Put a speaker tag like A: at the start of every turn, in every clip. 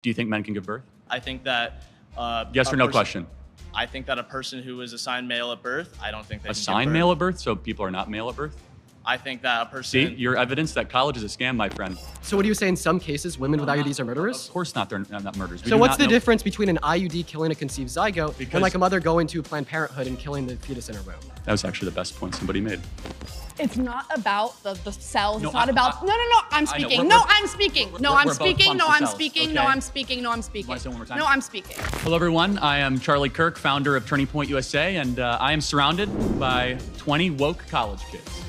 A: Do you think men can give birth?
B: I think that...
A: yes or no question?
B: I think that a person who is assigned male at birth, I don't think they can give birth.
A: Assigned male at birth? So people are not male at birth?
B: I think that a person...
A: See, your evidence that college is a scam, my friend.
C: So what do you say in some cases, women with IUDs are murderers?
A: Of course not, they're not murderers.
C: So what's the difference between an IUD killing a conceived zygote and like a mother going to Planned Parenthood and killing the fetus in her womb?
A: That was actually the best point somebody made.
D: It's not about the cells.
A: No,
D: it's not about... No, I'm speaking. No, I'm speaking. No, I'm speaking. No, I'm speaking. No, I'm speaking. No, I'm speaking.
A: Want to say it one more time?
D: No, I'm speaking.
A: Hello, everyone. I am Charlie Kirk, founder of Turning Point USA, and I am surrounded by 20 woke college kids.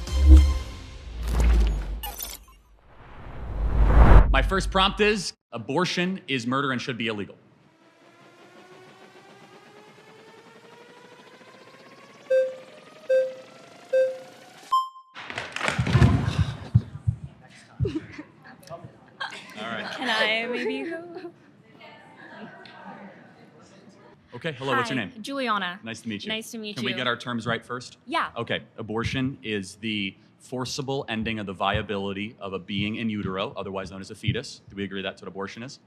A: My first prompt is, abortion is murder and should be illegal. All right.
E: Can I maybe go?
A: Okay, hello, what's your name?
E: Juliana.
A: Nice to meet you.
E: Nice to meet
A: Can
E: you.
A: we get our terms right first?
E: Yeah.
A: Okay, abortion is the forcible ending of the viability of a being in utero, otherwise known as a fetus. Do we agree that's what abortion is?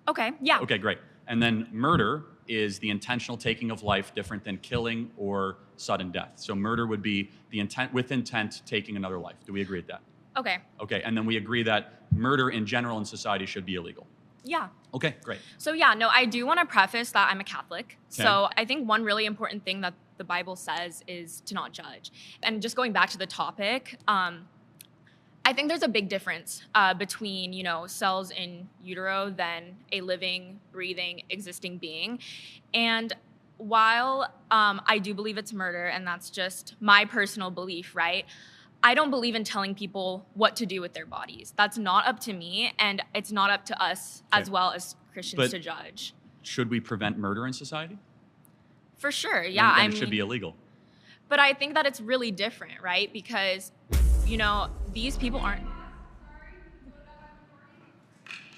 E: Okay, yeah.
A: Okay, great. And then murder is the intentional taking of life, different than killing or sudden death. So murder would be the intent, with intent, taking another life. Do we agree with that?
E: Okay.
A: Okay, and then we agree that murder in general in society should be illegal.
E: Yeah.
A: Okay, great.
E: So yeah, no, I do want to preface that I'm a Catholic.
A: Okay.
E: So I think one really important thing that the Bible says is to not judge. And just going back to the topic, I think there's a big difference between, cells in utero than a living, breathing, existing being. And while I do believe it's murder, and that's just my personal belief, right? I don't believe in telling people what to do with their bodies. That's not up to me, and it's not up to us as well as Christians to judge.
A: Should we prevent murder in society?
E: For sure, yeah.
A: Then it should be illegal.
E: But I think that it's really different, right? Because, these people aren't...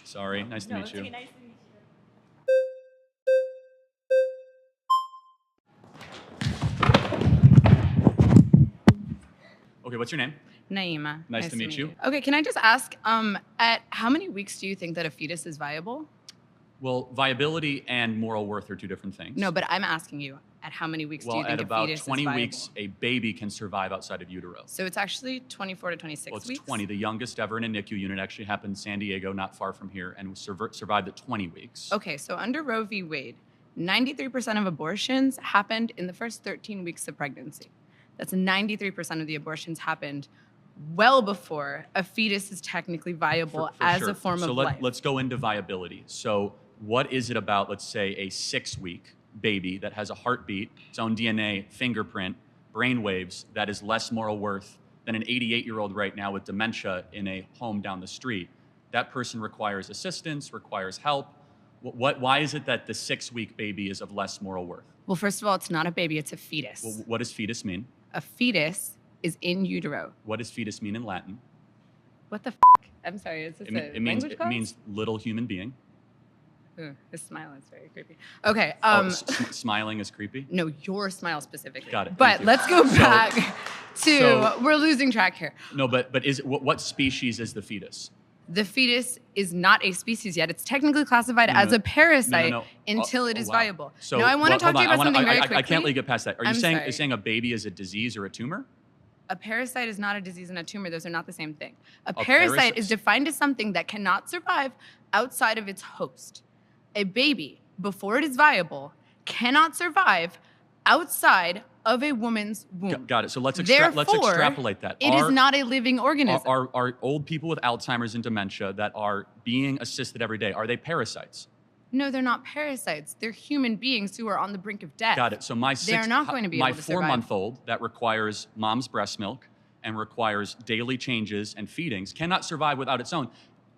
A: Sorry, nice to meet you.
E: Okay, nice to meet you.
A: Okay, what's your name?
F: Naima.
A: Nice to meet you.
F: Okay, can I just ask, at how many weeks do you think that a fetus is viable?
A: Well, viability and moral worth are two different things.
F: No, but I'm asking you, at how many weeks do you think a fetus is viable?
A: Well, at about 20 weeks, a baby can survive outside of utero.
F: So it's actually 24 to 26
A: weeks?
F: Well,
A: it's 20. The youngest ever in a NICU unit actually happened in San Diego, not far from here, and survived at 20 weeks.
F: Okay, so under Roe v. Wade, 93% of abortions happened in the first 13 weeks of pregnancy. That's 93% of the abortions happened well before a fetus is technically viable as a form of life.
A: So let's go into viability. So what is it about, let's say, a 6-week baby that has a heartbeat, its own DNA, fingerprint, brain waves, that is less moral worth than an 88-year-old right now with dementia in a home down the street? That person requires assistance, requires help. Why is it that the 6-week baby is of less moral worth?
F: Well, first of all, it's not a baby, it's a fetus.
A: Well, what does fetus mean?
F: A fetus is in utero.
A: What does fetus mean in Latin?
F: What the f***? I'm sorry, is this
A: It means little human being.
F: Ooh, his smile is very creepy. Okay.
A: Smiling is creepy?
F: No, your smile specifically.
A: Got it.
F: But let's go back to, we're losing track here.
A: No, but what species is the fetus?
F: The fetus is not a species yet. It's technically classified as a parasite until it is viable.
A: So,
F: now, I want to talk to you about something very quickly.
A: I can't let you get past that. Are you saying a baby is a disease or a tumor?
F: A parasite is not a disease and a tumor. Those are not the same thing. A parasite is defined as something that cannot survive outside of its host. A baby, before it is viable, cannot survive outside of a woman's womb.
A: Got it. So let's extrapolate that.
F: It is not a living organism.
A: Are old people with Alzheimer's and dementia that are being assisted every day, are they parasites?
F: No, they're not parasites. They're human beings who are on the brink of death.
A: Got it. So they're not going to be able to survive. My 4-month-old that requires mom's breast milk and requires daily changes and feedings cannot survive without its own.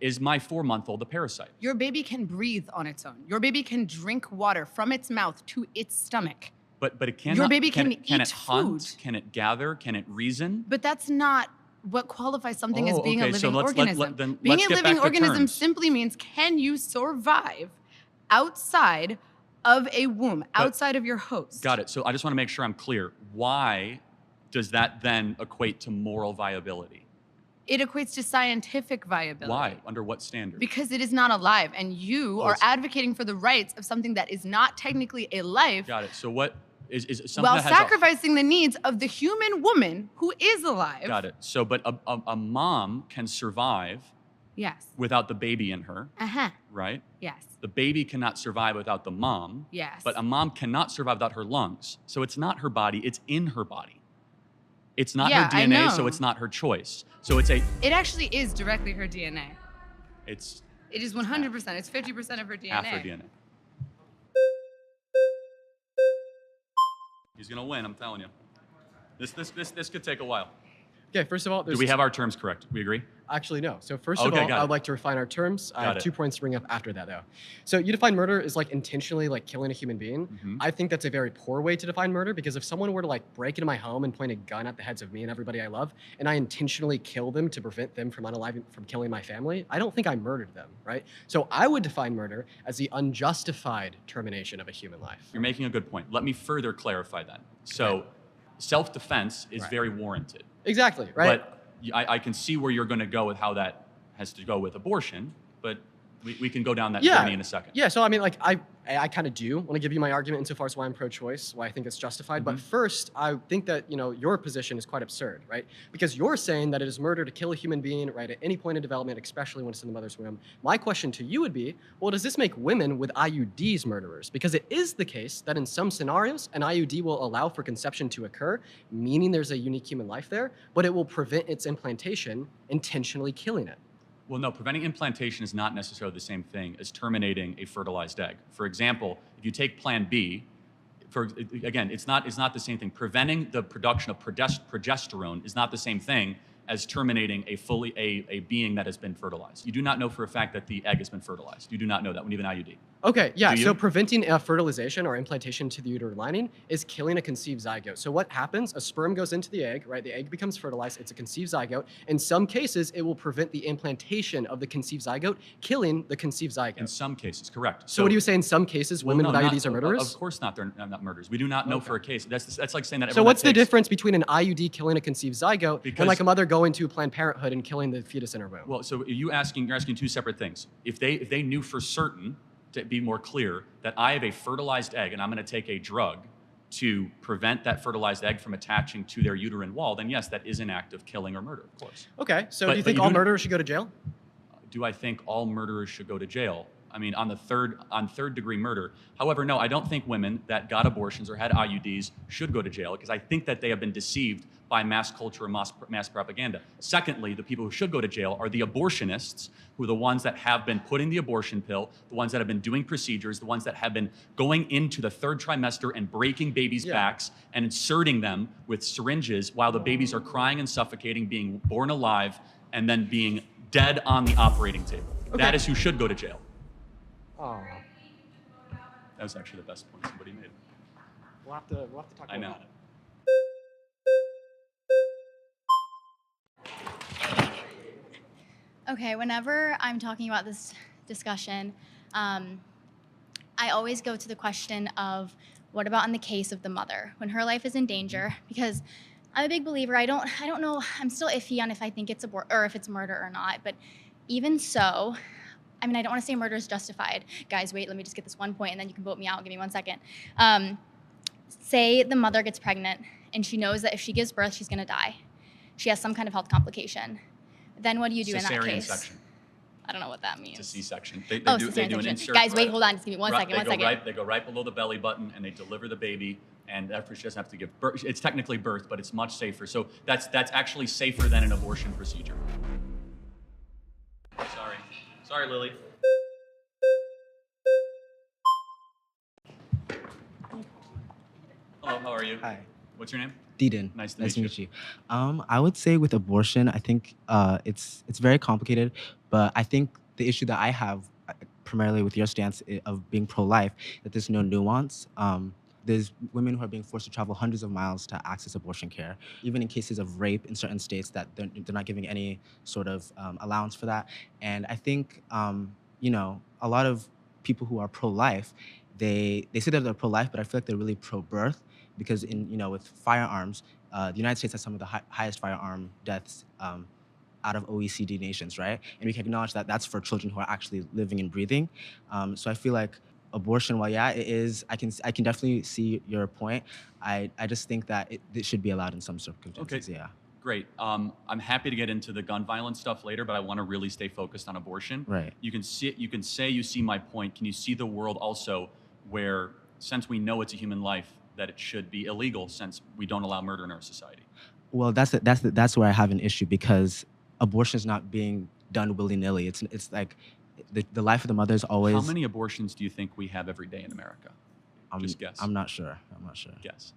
A: Is my 4-month-old a parasite?
F: Your baby can breathe on its own. Your baby can drink water from its mouth to its stomach.
A: But it cannot.
F: Your baby can eat
A: it hunt?
F: food.
A: Can it gather? Can it reason?
F: But that's not what qualifies something as being a living organism.
A: Being
F: a living organism simply means, can you survive outside of a womb, outside of your host?
A: Got it. So I just want to make sure I'm clear. Why does that then equate to moral viability?
F: It equates to scientific viability.
A: Why? Under what standard?
F: Because it is not alive, and you are advocating for the rights of something that is not technically a life.
A: Got it. So what is something
F: while
A: that has
F: sacrificing the needs of the human woman who is alive.
A: Got it. So, but a mom can survive
F: Yes.
A: without the baby in her, right?
F: Yes.
A: The baby cannot survive without the mom.
F: Yes.
A: But a mom cannot survive without her lungs. So it's not her body, it's in her body. It's not her DNA, so it's not her choice. So it's a...
F: It actually is directly her DNA.
A: It
F: is 100%. It's 50% of her DNA.
A: Half her DNA. He's gonna win, I'm telling you. This could take a while.
C: Okay, first of all,
A: do we have our terms correct? We agree?
C: Actually, no. So first of all, I would like to refine our terms. I have 2 points to bring up after that, though. So you define murder as like intentionally like killing a human being. I think that's a very poor way to define murder, because if someone were to like break into my home and point a gun at the heads of me and everybody I love, and I intentionally kill them to prevent them from killing my family, I don't think I murdered them, right? So I would define murder as the unjustified termination of a human life.
A: You're making a good point. Let me further clarify that. So self-defense is very warranted.
C: Exactly, right?
A: But I can see where you're going to go with how that has to go with abortion, but we can go down that journey in a second.
C: Yeah, so I mean, like, I kind of do want to give you my argument insofar as why I'm pro-choice, why I think it's justified. But first, I think that, you know, your position is quite absurd, right? Because you're saying that it is murder to kill a human being, right, at any point in development, especially when it's in the mother's womb. My question to you would be, well, does this make women with IUDs murderers? Because it is the case that in some scenarios, an IUD will allow for conception to occur, meaning there's a unique human life there, but it will prevent its implantation, intentionally killing it.
A: Well, no, preventing implantation is not necessarily the same thing as terminating a fertilized egg. For example, if you take Plan B, again, it's not the same thing. Preventing the production of progesterone is not the same thing as terminating a being that has been fertilized. You do not know for a fact that the egg has been fertilized. You do not know that when you have an IUD.
C: Okay, yeah, so preventing fertilization or implantation to the uterine lining is killing a conceived zygote. So what happens? A sperm goes into the egg, right? The egg becomes fertilized. It's a conceived zygote. In some cases, it will prevent the implantation of the conceived zygote, killing the conceived zygote.
A: In some cases, correct.
C: So what do you say in some cases, women with IUDs are murderers?
A: Of course not, they're not murderers. We do not know for a case. That's like saying that
C: So what's the difference between an IUD killing a conceived zygote and like a mother going to Planned Parenthood and killing the fetus in her womb?
A: Well, so you're asking 2 separate things. If they knew for certain, to be more clear, that I have a fertilized egg and I'm going to take a drug to prevent that fertilized egg from attaching to their uterine wall, then yes, that is an act of killing or murder, of course.
C: Okay, so do you think all murderers should go to jail?
A: Do I think all murderers should go to jail? I mean, on third degree murder. However, no, I don't think women that got abortions or had IUDs should go to jail, because I think that they have been deceived by mass culture and mass propaganda. Secondly, the people who should go to jail are the abortionists, who are the ones that have been putting the abortion pill, the ones that have been doing procedures, the ones that have been going into the 3rd trimester and breaking babies' backs and inserting them with syringes while the babies are crying and suffocating, being born alive, and then being dead on the operating table. Okay. That is who should go to jail.
C: Oh.
A: That was actually the best point somebody made.
C: We'll have to talk about it.
G: Okay, whenever I'm talking about this discussion, I always go to the question of what about in the case of the mother when her life is in danger? Because I'm a big believer. I don't know. I'm still iffy on if I think it's if it's murder or not. But even so, I mean, I don't want to say murder is justified. Guys, wait. Let me just get this one point, and then you can vote me out. Give me 1 second. Say the mother gets pregnant, and she knows that if she gives birth, she's going to die. She has some kind of health complication. Then what do you do in that case?
A: Cesarean section.
G: I don't know what that means.
A: It's a C-section. They
G: Oh,
A: do an insert.
G: Guys, wait, hold on. Just give me one second.
A: They go right below the belly button, and they deliver the baby. And after she doesn't have to give birth, it's technically birth, but it's much safer. So that's actually safer than an abortion procedure. Sorry, Lily. Hello, how are you?
H: Hi.
A: What's your name?
H: Deedon.
A: Nice to meet you.
H: I would say with abortion, I think it's very complicated, but I think the issue that I have primarily with your stance of being pro-life, that there's no nuance. There's women who are being forced to travel hundreds of miles to access abortion care, even in cases of rape in certain states that they're not giving any sort of allowance for that. And I think, a lot of people who are pro-life, they say that they're pro-life, but I feel like they're really pro-birth, because with firearms, the United States has some of the highest firearm deaths out of OECD nations, right? And we can acknowledge that that's for children who are actually living and breathing. So I feel like abortion, while yeah, it is, I can definitely see your point. I just think that it should be allowed in some circumstances.
A: Okay.
H: Yeah.
A: Great. I'm happy to get into the gun violence stuff later, but I want to really stay focused on abortion.
H: Right.
A: You can say you see my point. Can you see the world also where, since we know it's a human life, that it should be illegal since we don't allow murder in our society?
H: Well, that's where I have an issue, because abortion is not being done willy-nilly. It's like the life of the mother is always.
A: How many abortions do you think we have every day in America? Just guess.
H: I'm not sure.
A: Guess.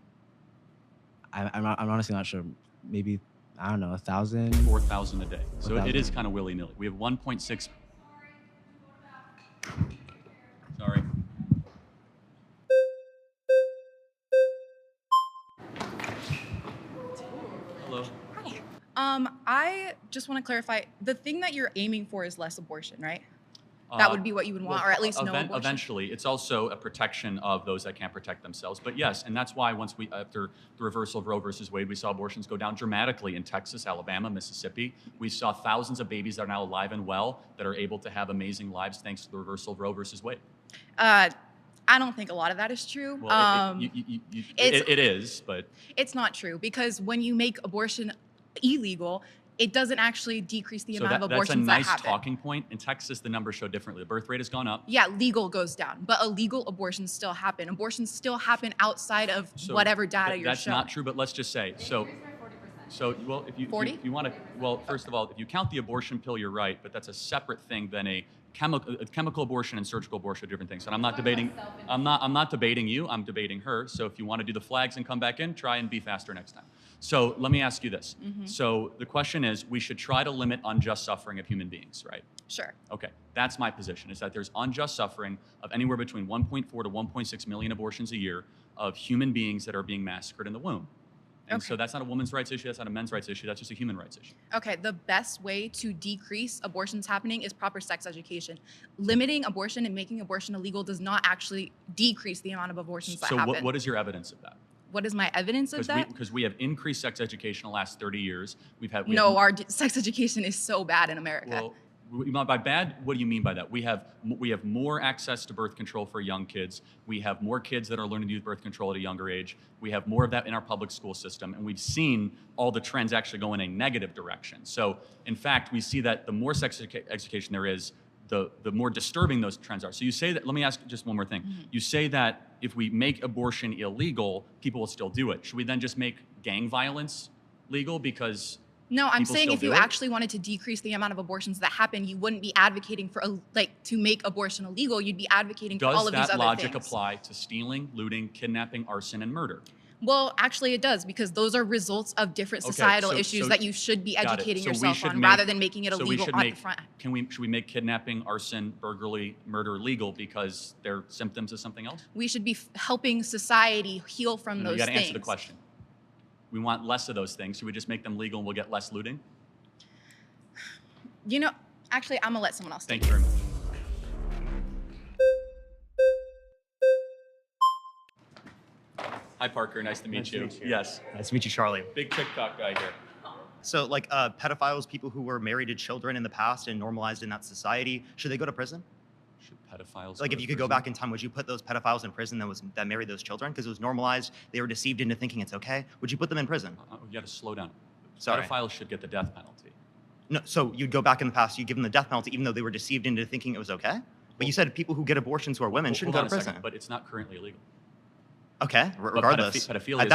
H: I'm honestly not sure. Maybe, I don't know, 1,000?
A: 4,000 a day. So
H: 4,000.
A: it is kind of willy-nilly. We have 1.6. Sorry. Hello.
I: I just want to clarify, the thing that you're aiming for is less abortion, right? That would be what you would want, or at least no abortion.
A: Eventually, it's also a protection of those that can't protect themselves. But yes, and that's why after the reversal of Roe versus Wade, we saw abortions go down dramatically in Texas, Alabama, Mississippi. We saw thousands of babies that are now alive and well that are able to have amazing lives thanks to the reversal of Roe versus Wade.
I: I don't think a lot of that is true.
A: Well, it is, but
I: it's not true, because when you make abortion illegal, it doesn't actually decrease the amount of abortions that happen.
A: That's a nice talking point. In Texas, the numbers show differently. The birth rate has gone up.
I: Yeah, legal goes down, but illegal abortions still happen. Abortions still happen outside of whatever data you're showing.
A: That's not true, but let's just say, well, if you want to, well, first of all, if you count the abortion pill, you're right, but that's a separate thing than a chemical abortion and surgical abortion are different things. And I'm not debating you, I'm debating her. So if you want to do the flags and come back in, try and be faster next time. So let me ask you this. So the question is, we should try to limit unjust suffering of human beings, right?
I: Sure.
A: Okay, that's my position, is that there's unjust suffering of anywhere between 1.4 to 1.6 million abortions a year of human beings that are being massacred in the womb. And so that's not a woman's rights issue, that's not a men's rights issue, that's just a human rights issue.
I: Okay, the best way to decrease abortions happening is proper sex education. Limiting abortion and making abortion illegal does not actually decrease the amount of abortions that happen.
A: So what is your evidence of that?
I: What is my evidence of that?
A: Because we have increased sex education in the last 30 years.
I: Our sex education is so bad in America.
A: Well, by bad, what do you mean by that? We have more access to birth control for young kids. We have more kids that are learning to use birth control at a younger age. We have more of that in our public school system, and we've seen all the trends actually go in a negative direction. So, in fact, we see that the more sex education there is, the more disturbing those trends are. So you say that, let me ask just one more thing. You say that if we make abortion illegal, people will still do it. Should we then just make gang violence legal because
I: No, I'm saying if you actually wanted to decrease the amount of abortions that happen, you wouldn't be advocating for to make abortion illegal. You'd be advocating for all of these other things.
A: Does that logic apply to stealing, looting, kidnapping, arson, and murder?
I: Well, actually it does, because those are results of different societal issues that you should be educating yourself on rather than making it illegal on the front.
A: Should we make kidnapping, arson, burglary, murder legal because they're symptoms of something else?
I: We should be helping society heal from those things.
A: You got to answer the question. We want less of those things. Should we just make them legal and we'll get less looting?
I: Actually, I'm going to let someone else.
A: Thank you very much. Hi, Parker. Nice to meet you. Yes.
J: Nice to meet you, Charlie.
A: Big TikTok guy here.
J: So, pedophiles, people who were married to children in the past and normalized in that society, should they go to prison?
A: Should pedophiles?
J: If you could go back in time, would you put those pedophiles in prison that married those children because it was normalized? They were deceived into thinking it's okay. Would you put them in prison?
A: You got to slow down.
J: Sorry.
A: Pedophiles should get the death penalty.
J: No. So you'd go back in the past, you give them the death penalty, even though they were deceived into thinking it was okay. But you said people who get abortions who are women shouldn't go to prison.
A: But it's not currently illegal.
J: Okay, regardless.
A: Pedophilia
J: at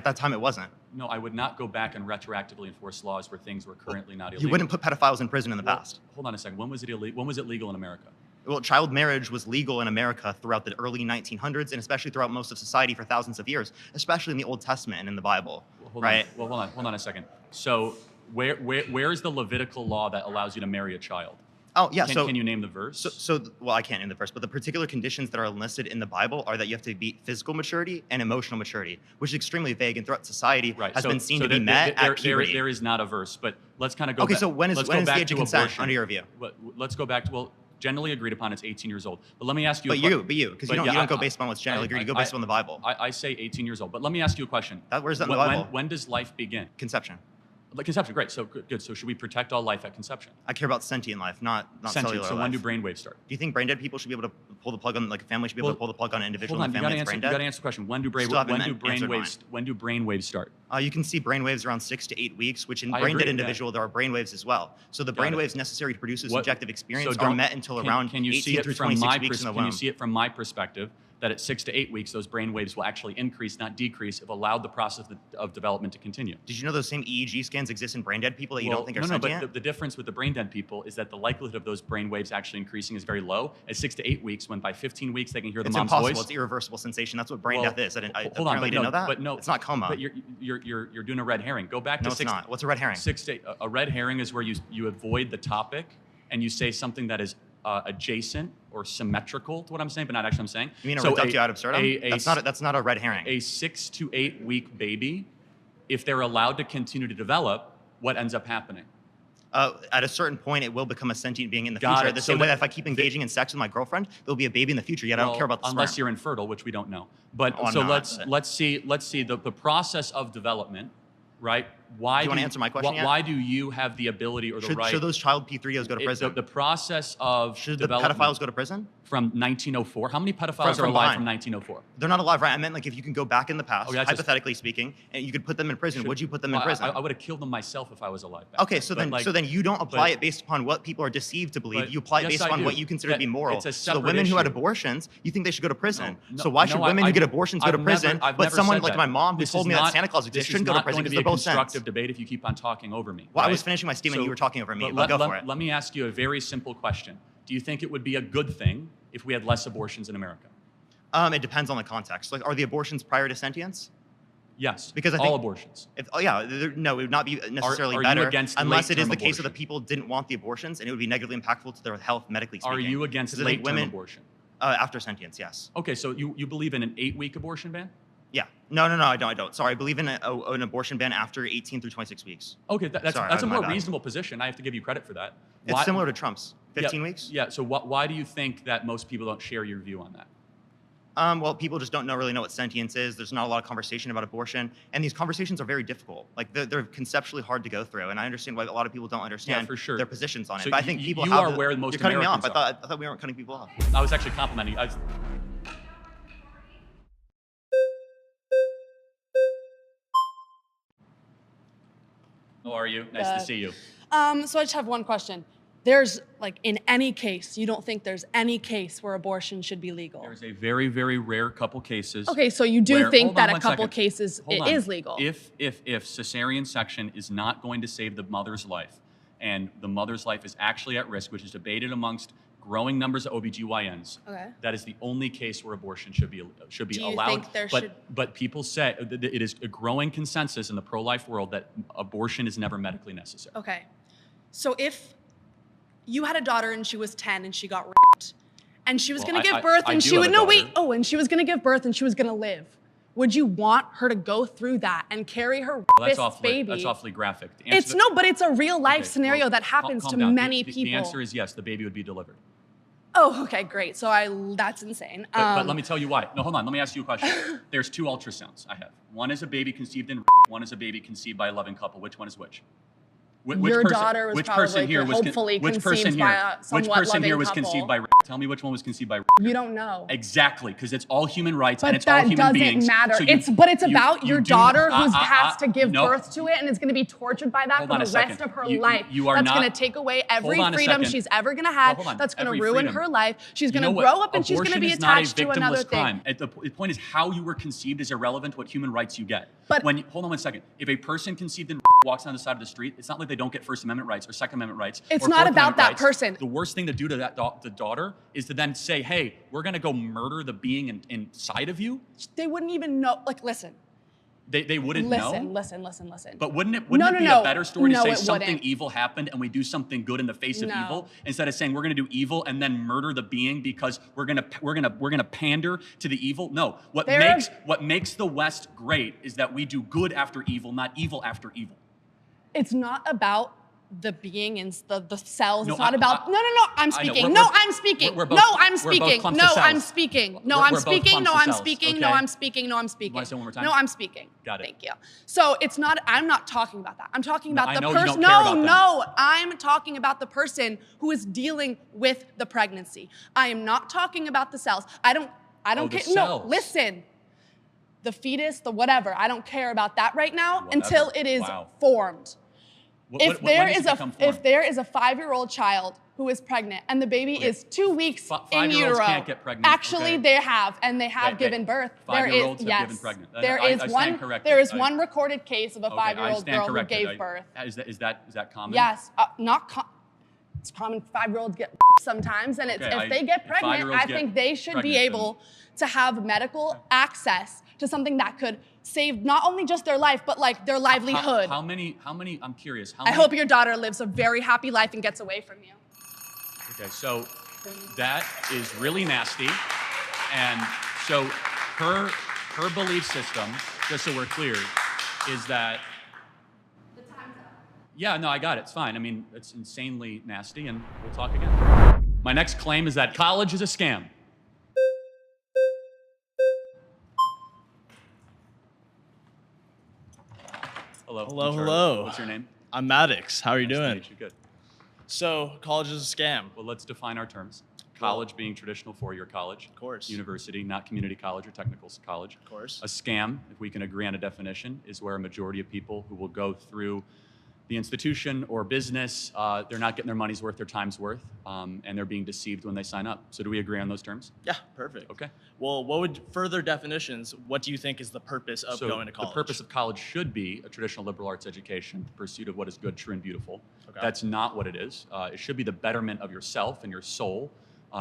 J: that time, it wasn't.
A: No, I would not go back and retroactively enforce laws where things were currently not illegal.
J: You wouldn't put pedophiles in prison in the past.
A: Hold on a second. When was it legal in America?
J: Well, child marriage was legal in America throughout the early 1900s, and especially throughout most of society for thousands of years, especially in the Old Testament and in the Bible.
A: Hold on a second. So where is the Levitical law that allows you to marry a child?
J: Oh, yeah.
A: Can you name the verse?
J: Well, I can't name the verse, but the particular conditions that are listed in the Bible are that you have to be physical maturity and emotional maturity, which is extremely vague and throughout society has been seen to be met at puberty.
A: There is not a verse, but let's kind of go back.
J: Okay, so when is the age of consent under your view?
A: Let's go back to, generally agreed upon it's 18 years old. But let me ask you
J: because you don't go based on what's generally agreed, you go based on the Bible.
A: I say 18 years old, but let me ask you a question.
J: Where's that in the Bible?
A: When does life begin?
J: Conception.
A: Like conception, great. So good. So should we protect all life at conception?
J: I care about sentient life, not
A: sentient.
J: Cellular
A: So
J: life.
A: when do brainwaves start?
J: Do you think brain dead people should be able to pull the plug on, like a family should be able to pull the plug on an individual in the family that's brain dead?
A: You got to answer the question. When do brainwaves start?
J: You can see brainwaves around 6 to 8 weeks, which in brain dead individual there are brainwaves as well. So the brainwaves necessary to produce a subjective experience are met until around 18 through 26 weeks in the womb.
A: Can you see it from my perspective? That at 6 to 8 weeks, those brain waves will actually increase, not decrease, if allowed the process of development to continue.
J: Did you know those same EEG scans exist in brain dead people that you don't think are sentient?
A: No, but the difference with the brain dead people is that the likelihood of those brain waves actually increasing is very low. At 6 to 8 weeks, when by 15 weeks they can hear the mom's voice.
J: It's impossible. It's irreversible sensation. That's what brain death is. I apparently didn't know that.
A: But no,
J: it's not coma.
A: But you're doing a red herring. Go back to
J: No, it's not. What's a red herring?
A: A red herring is where you avoid the topic and you say something that is adjacent or symmetrical to what I'm saying, but not actually what I'm saying.
J: You mean a reductio ad absurdum? That's not a red herring.
A: A 6 to 8 week baby, if they're allowed to continue to develop, what ends up happening?
J: At a certain point, it will become a sentient being in the future. The same way that if I keep engaging in sex with my girlfriend, there'll be a baby in the future. Yet I don't care about the
A: unless
J: sperm.
A: you're infertile, which we don't know. But let's see the process of development, right? Why
J: do you want to answer my question yet?
A: Why do you have the ability or the right?
J: Should those child P3Os go to prison?
A: The process of
J: should the pedophiles go to prison?
A: From 1904. How many pedophiles are alive from 1904?
J: They're not alive, right? I meant like if you can go back in the past, hypothetically speaking, and you could put them in prison. Would you put them in prison?
A: I would have killed them myself if I was alive.
J: Okay, so then you don't apply it based upon what people are deceived to believe. You apply it based upon what you consider to be moral. So the women who had abortions, you think they should go to prison. So why should women who get abortions go to prison, but someone like my mom who told me that Santa Claus exists shouldn't go to prison because they're both sent?
A: This is not going to be a constructive debate if you keep on talking over me.
J: Well, I was finishing my statement. You were talking over me. But go for it.
A: Let me ask you a very simple question. Do you think it would be a good thing if we had less abortions in America?
J: It depends on the context. Like, are the abortions prior to sentience?
A: Yes.
J: Because I think
A: all abortions.
J: No, it would not be necessarily better unless it is the case that the people didn't want the abortions and it would be negatively impactful to their health medically speaking.
A: Are you against late-term abortion?
J: After sentience, yes.
A: Okay, so you believe in an 8-week abortion ban?
J: Yeah. No, I don't. Sorry, I believe in an abortion ban after 18 through 26 weeks.
A: Okay, that's a more reasonable position. I have to give you credit for that.
J: It's similar to Trump's. 15 weeks?
A: Yeah, so why do you think that most people don't share your view on that?
J: Well, people just don't really know what sentience is. There's not a lot of conversation about abortion. And these conversations are very difficult. Like, they're conceptually hard to go through. And I understand why a lot of people don't understand their positions on it. But I think people
A: you are where most
J: You're cutting
A: Americans
J: me off. I thought we weren't cutting people off.
A: I was actually complimenting you. How are you? Nice to see you.
D: So I just have one question. There's, like, in any case, you don't think there's any case where abortion should be legal?
A: There's a very, very rare couple cases.
D: Okay, so you do think that a couple cases it is legal?
A: If cesarean section is not going to save the mother's life, and the mother's life is actually at risk, which is debated amongst growing numbers of OBGYNs, that is the only case where abortion should be allowed. But people say that it is a growing consensus in the pro-life world that abortion is never medically necessary.
D: Okay, so if you had a daughter and she was 10 and she got raped, and she was going to give birth and she would and she was going to give birth and she was going to live, would you want her to go through that and carry her baby?
A: That's awfully graphic.
D: But it's a real life scenario that happens to many people.
A: The answer is yes, the baby would be delivered.
D: Oh, okay, great. So that's insane.
A: But let me tell you why. No, hold on. Let me ask you a question. There's 2 ultrasounds I have. One is a baby conceived in rape. One is a baby conceived by a loving couple. Which one is which?
D: Your daughter was probably hopefully conceived by a somewhat loving couple.
A: Conceived by rape? Tell me which one was conceived by rape.
D: You don't know.
A: Exactly, because it's all human rights and it's all human beings.
D: But that doesn't matter. It's about your daughter who has to give birth to it and is going to be tortured by that for the rest of her life. That's going to take away every freedom she's ever going to have. That's going to ruin her life. She's going to grow up and she's going to be attached to another thing.
A: The point is how you were conceived is irrelevant to what human rights you get. Hold on one second. If a person conceived in rape walks down the side of the street, it's not like they don't get First Amendment rights or Second Amendment rights.
D: It's not about that person.
A: The worst thing to do to the daughter is to then say, hey, we're going to go murder the being inside of you.
D: They wouldn't even know. Like, listen.
A: They wouldn't know?
D: Listen.
A: But wouldn't it be a better story to say something evil happened and we do something good in the face of evil instead of saying we're going to do evil and then murder the being because we're going to pander to the evil? No. What makes the West great is that we do good after evil, not evil after evil.
D: It's not about the being in the cells.
A: No,
D: It's not about, no, I'm speaking.
A: No,
D: I'm speaking.
A: we're both-
D: No, I'm
A: we're both
D: speaking.
A: clumps
D: No,
A: of
D: I'm
A: cells.
D: speaking. No,
A: We're
D: I'm
A: both
D: speaking.
A: clumps
D: No,
A: of
D: I'm
A: cells,
D: speaking.
A: okay?
D: No, I'm speaking. No, I'm speaking.
A: Want to say it one more time?
D: No, I'm speaking.
A: Got it.
D: Thank you. So it's not, I'm not talking about that. I'm talking about
A: I
D: the
A: know you
D: person.
A: don't care about them.
D: No, I'm talking about the person who is dealing with the pregnancy. I am not talking about the cells. I don't
A: the
D: care.
A: cells.
D: No, listen. The fetus, the whatever. I don't care about that right now until it is formed. If there is a 5-year-old child who is pregnant and the baby is 2 weeks in utero,
A: can't get pregnant.
D: actually they have given birth. There is
A: 5-year-olds have given pregnant.
D: There is one recorded case of a 5-year-old girl who gave birth.
A: Is that common?
D: Yes, it's common. 5-year-olds get sometimes, and if they get pregnant, I think they should be able to have medical access to something that could save not only just their life, but like their livelihood.
A: How many, I'm curious.
D: I hope your daughter lives a very happy life and gets away from you.
A: Okay, so that is really nasty. And so her belief system, just so we're clear, is that...
D: The time's up.
A: Yeah, no, I got it. It's fine. I mean, it's insanely nasty, and we'll talk again. My next claim is that college is a scam. Hello.
B: Hello.
A: What's your name?
B: I'm Maddox. How are you
A: Nice to
B: doing?
A: meet you. Good.
B: So, college is a scam.
A: Well, let's define our terms. College being traditional four-year college.
B: Of course.
A: University, not community college or technical college.
B: Of course.
A: A scam, if we can agree on a definition, is where a majority of people who will go through the institution or business, they're not getting their money's worth, their time's worth, and they're being deceived when they sign up. So do we agree on those terms?
B: Yeah, perfect.
A: Okay.
B: Well, what would further definitions, what do you think is the purpose of going to college?
A: The purpose of college should be a traditional liberal arts education, the pursuit of what is good, true, and beautiful.
B: Okay.
A: That's not what it is. It should be the betterment of yourself and your soul,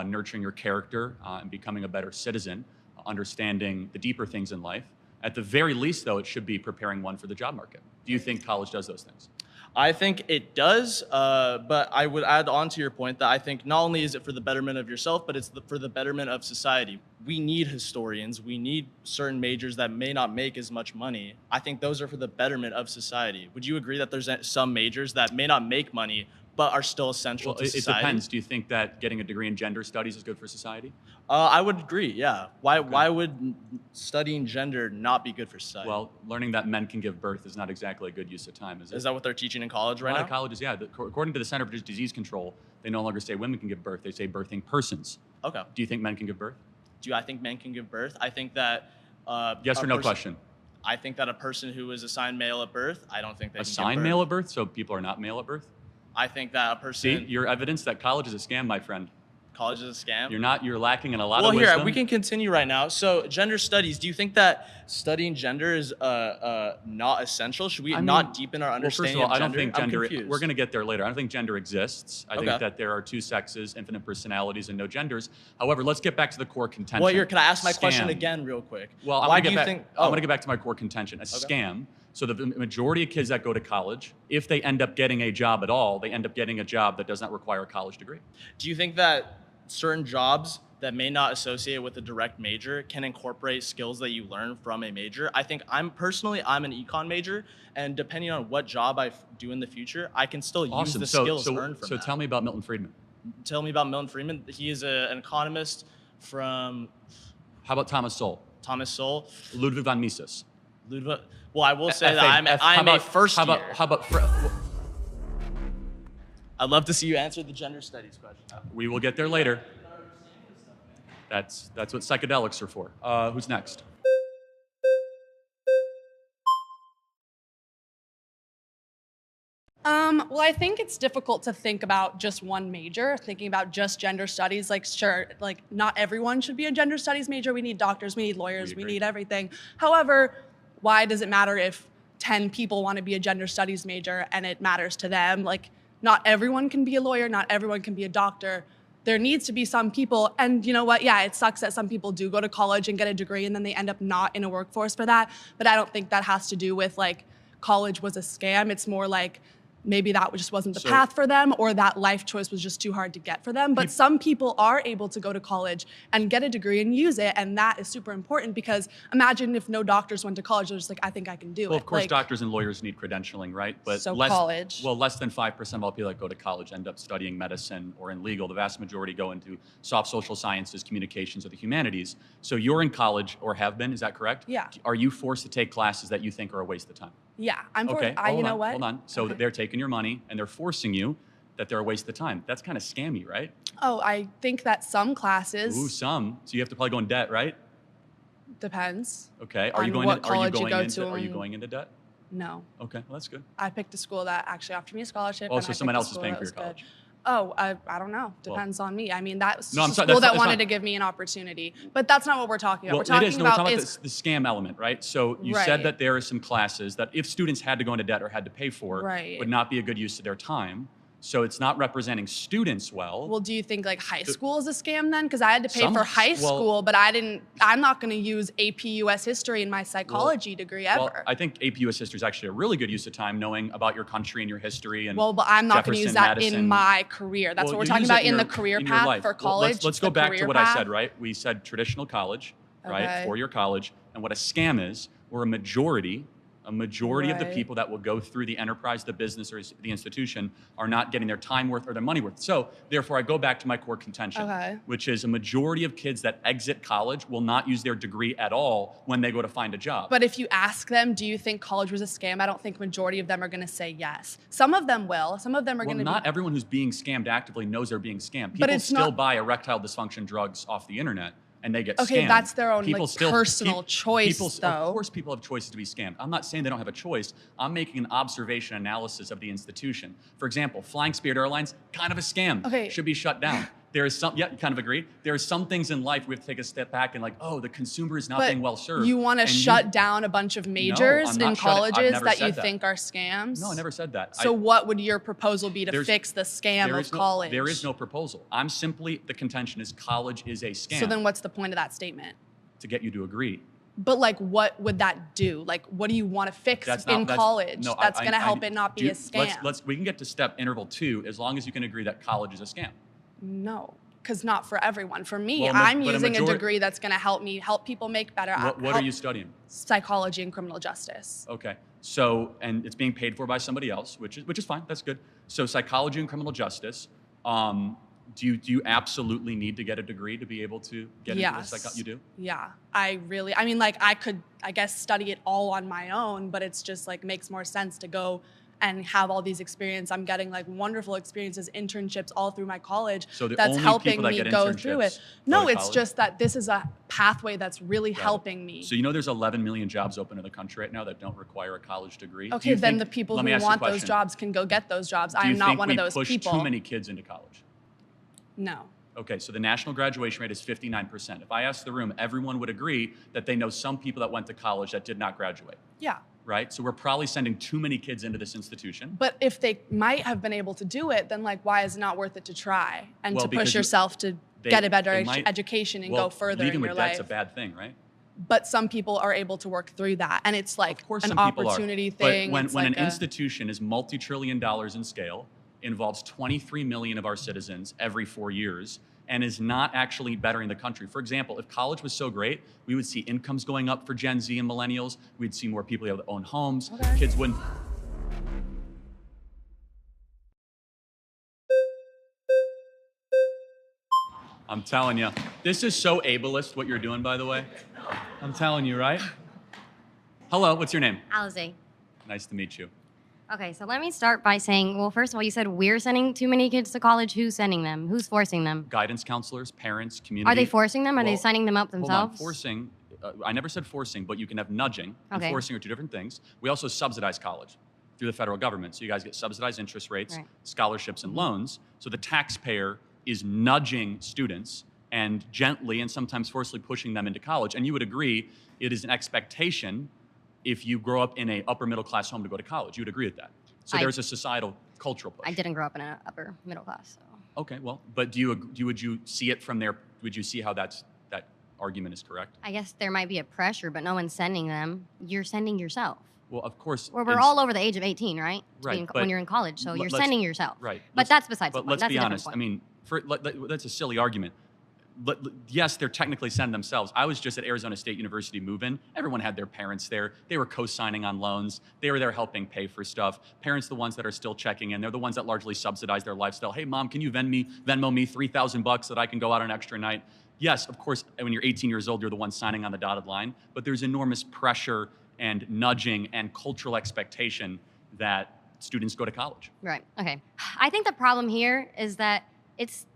A: nurturing your character and becoming a better citizen, understanding the deeper things in life. At the very least, though, it should be preparing one for the job market. Do you think college does those things?
B: I think it does, but I would add on to your point that I think not only is it for the betterment of yourself, but it's for the betterment of society. We need historians. We need certain majors that may not make as much money. I think those are for the betterment of society. Would you agree that there's some majors that may not make money, but are still essential to society?
A: It depends. Do you think that getting a degree in gender studies is good for society?
B: I would agree, yeah. Why would studying gender not be good for society?
A: Well, learning that men can give birth is not exactly a good use of time, is it?
B: Is that what they're teaching in college right now?
A: A lot of colleges, yeah. According to the Center for Disease Control, they no longer say women can give birth, they say birthing persons.
B: Okay.
A: Do you think men can give birth?
B: Do I think men can give birth? I think that...
A: yes or no question?
B: I think that a person who is assigned male at birth, I don't think they can give birth.
A: Assigned male at birth? So people are not male at birth?
B: I think that a person...
A: See, your evidence that college is a scam, my friend.
B: College is a scam?
A: You're lacking in a lot of wisdom.
B: Well, here, we can continue right now. So, gender studies, do you think that studying gender is not essential? Should we not deepen our understanding of gender?
A: Well, first of all, I don't think gender...
B: I'm confused.
A: We're going to get there later. I don't think gender exists. I think that there are two sexes, infinite personalities, and no genders. However, let's get back to the core contention.
B: Well, here, can I ask my question again real quick?
A: Well,
B: Why do you think...
A: I'm going to get back to my core contention. A scam. So the majority of kids that go to college, if they end up getting a job at all, they end up getting a job that does not require a college degree.
B: Do you think that certain jobs that may not associate with a direct major can incorporate skills that you learn from a major? I think I'm an econ major, and depending on what job I do in the future, I can still use the skills learned from that.
A: So tell me about Milton Friedman.
B: Tell me about Milton Friedman. He is an economist from...
A: How about Thomas Sowell?
B: Thomas Sowell.
A: Ludwig von Mises.
B: Ludwig... Well, I will say that I'm a first year.
A: How about...
B: I'd love to see you answer the gender studies question.
A: We will get there later. That's what psychedelics are for. Who's next?
D: Well, I think it's difficult to think about just one major, thinking about just gender studies. Like, sure, like not everyone should be a gender studies major. We need doctors, we need lawyers, we need everything. However, why does it matter if 10 people want to be a gender studies major and it matters to them? Like, not everyone can be a lawyer, not everyone can be a doctor. There needs to be some people, and you know what? Yeah, it sucks that some people do go to college and get a degree and then they end up not in a workforce for that. But I don't think that has to do with like college was a scam. It's more like maybe that just wasn't the path for them, or that life choice was just too hard to get for them. But some people are able to go to college and get a degree and use it, and that is super important, because imagine if no doctors went to college, they're just like, I think I can do it.
A: Well, of course, doctors and lawyers need credentialing, right? But
D: college.
A: Well, less than 5% of all people that go to college end up studying medicine or in legal. The vast majority go into soft social sciences, communications, or the humanities. So you're in college, or have been, is that correct?
D: Yeah.
A: Are you forced to take classes that you think are a waste of time?
D: Yeah, I'm
A: okay.
D: You know what?
A: Hold on. So they're taking your money and they're forcing you that they're a waste of time. That's kind of scammy, right?
D: Oh, I think that some classes.
A: Ooh, some. So you have to probably go in debt, right?
D: Depends.
A: Okay.
D: Are you
A: going into debt?
D: No.
A: Okay. Well, that's good.
D: I picked a school that actually offered me a scholarship.
A: Oh, so someone else is paying for your college.
D: Oh, I don't know. Depends on me. I mean, that was a school that wanted to give me an opportunity. But that's not what we're talking about.
A: Well, we're talking about the scam element, right? So you said that there are some classes that if students had to go into debt or had to pay for, would not be a good use of their time. So it's not representing students well.
D: Well, do you think like high school is a scam then? Because I had to pay for high school, but I'm not going to use AP US history in my psychology degree ever.
A: Well, I think AP US history is actually a really good use of time, knowing about your country and your history. And
D: well, but I'm not going to use that in my career. That's what we're talking about in the career path for college.
A: Well, let's go back to what I said, right? We said traditional college, right? Four-year college. And what a scam is, we're a majority of the people that will go through the enterprise, the business, or the institution are not getting their time worth or their money worth. So therefore, I go back to my core contention, which is a majority of kids that exit college will not use their degree at all when they go to find a job.
D: But if you ask them, do you think college was a scam? I don't think majority of them are going to say yes. Some of them will. Some of them are going to
A: not everyone who's being scammed actively knows they're being scammed. People still buy erectile dysfunction drugs off the internet. And they get scammed.
D: Okay, that's their own personal choice, though.
A: Of course, people have choices to be scammed. I'm not saying they don't have a choice. I'm making an observation analysis of the institution. For example, flying Spirit Airlines, kind of a scam.
D: Okay.
A: Should be shut down. There is some, you kind of agree. There are some things in life we have to take a step back and like, oh, the consumer is not being well served.
D: You want to shut down a bunch of majors in colleges that you think are scams?
A: No, I never said that.
D: So what would your proposal be to fix the scam of college?
A: There is no proposal. The contention is college is a scam.
D: So then what's the point of that statement?
A: To get you to agree.
D: But like, what would that do? Like, what do you want to fix in college that's going to help it not be a scam?
A: We can get to step interval 2 as long as you can agree that college is a scam.
D: No, because not for everyone. For me, I'm using a degree that's going to help people make better.
A: What are you studying?
D: Psychology and criminal justice.
A: Okay. So, and it's being paid for by somebody else, which is fine. That's good. So psychology and criminal justice. Do you absolutely need to get a degree to be able to get into this? Like you do?
D: Yeah, I mean, like I could, I guess, study it all on my own, but it's just like makes more sense to go and have all these experiences. I'm getting like wonderful experiences, internships all through my college.
A: So
D: that's helping me go through it. No, it's just that this is a pathway that's really helping me.
A: So there's 11 million jobs open in the country right now that don't require a college degree.
D: Okay, then the people who want those jobs can go get those jobs. I am not one of those people.
A: Do you think we push too many kids into college?
D: No.
A: Okay, so the national graduation rate is 59%. If I asked the room, everyone would agree that they know some people that went to college that did not graduate.
D: Yeah.
A: Right? So we're probably sending too many kids into this institution.
D: But if they might have been able to do it, then like, why is it not worth it to try and to push yourself to get a better education and go further in your life?
A: Leaving with debt's a bad thing, right?
D: But some people are able to work through that, and it's like an opportunity thing.
A: But when an institution is multi-trillion dollars in scale, involves 23 million of our citizens every 4 years, and is not actually bettering the country. For example, if college was so great, we would see incomes going up for Gen Z and millennials. We'd see more people able to own homes.
D: Okay.
A: Kids wouldn't. I'm telling you, this is so ableist what you're doing, by the way. I'm telling you, right? Hello, what's your name?
K: Alize.
A: Nice to meet you.
K: Okay, so let me start by saying, well, first of all, you said we're sending too many kids to college. Who's sending them? Who's forcing them?
A: Guidance counselors, parents, community.
K: Are they forcing them? Are they signing them up themselves?
A: Hold on. Forcing, I never said forcing, but you can have nudging and forcing are two different things. We also subsidize college through the federal government. So you guys get subsidized interest rates, scholarships, and loans. So the taxpayer is nudging students and gently and sometimes forcefully pushing them into college. And you would agree it is an expectation if you grow up in a upper middle class home to go to college. You would agree with that. So there's a societal cultural push.
K: I didn't grow up in an upper middle class. So.
A: Okay, well, but would you see it from there? Would you see how that argument is correct?
K: I guess there might be a pressure, but no one's sending them. You're sending yourself.
A: Well, of course.
K: Well, we're all over the age of 18, right?
A: Right.
K: When you're in college, so you're sending yourself.
A: Right.
K: But that's besides the point.
A: But let's
K: That's
A: be
K: a
A: honest.
K: different point.
A: I mean, that's a silly argument. Yes, they're technically sending themselves. I was just at Arizona State University move-in. Everyone had their parents there. They were co-signing on loans. They were there helping pay for stuff. Parents, the ones that are still checking in. They're the ones that largely subsidize their lifestyle. Hey, mom, can you Venmo me $3,000 so that I can go out on an extra night? Yes, of course, when you're 18 years old, you're the one signing on the dotted line. But there's enormous pressure and nudging and cultural expectation that students go to college.
K: Right. Okay. I think the problem here is that it's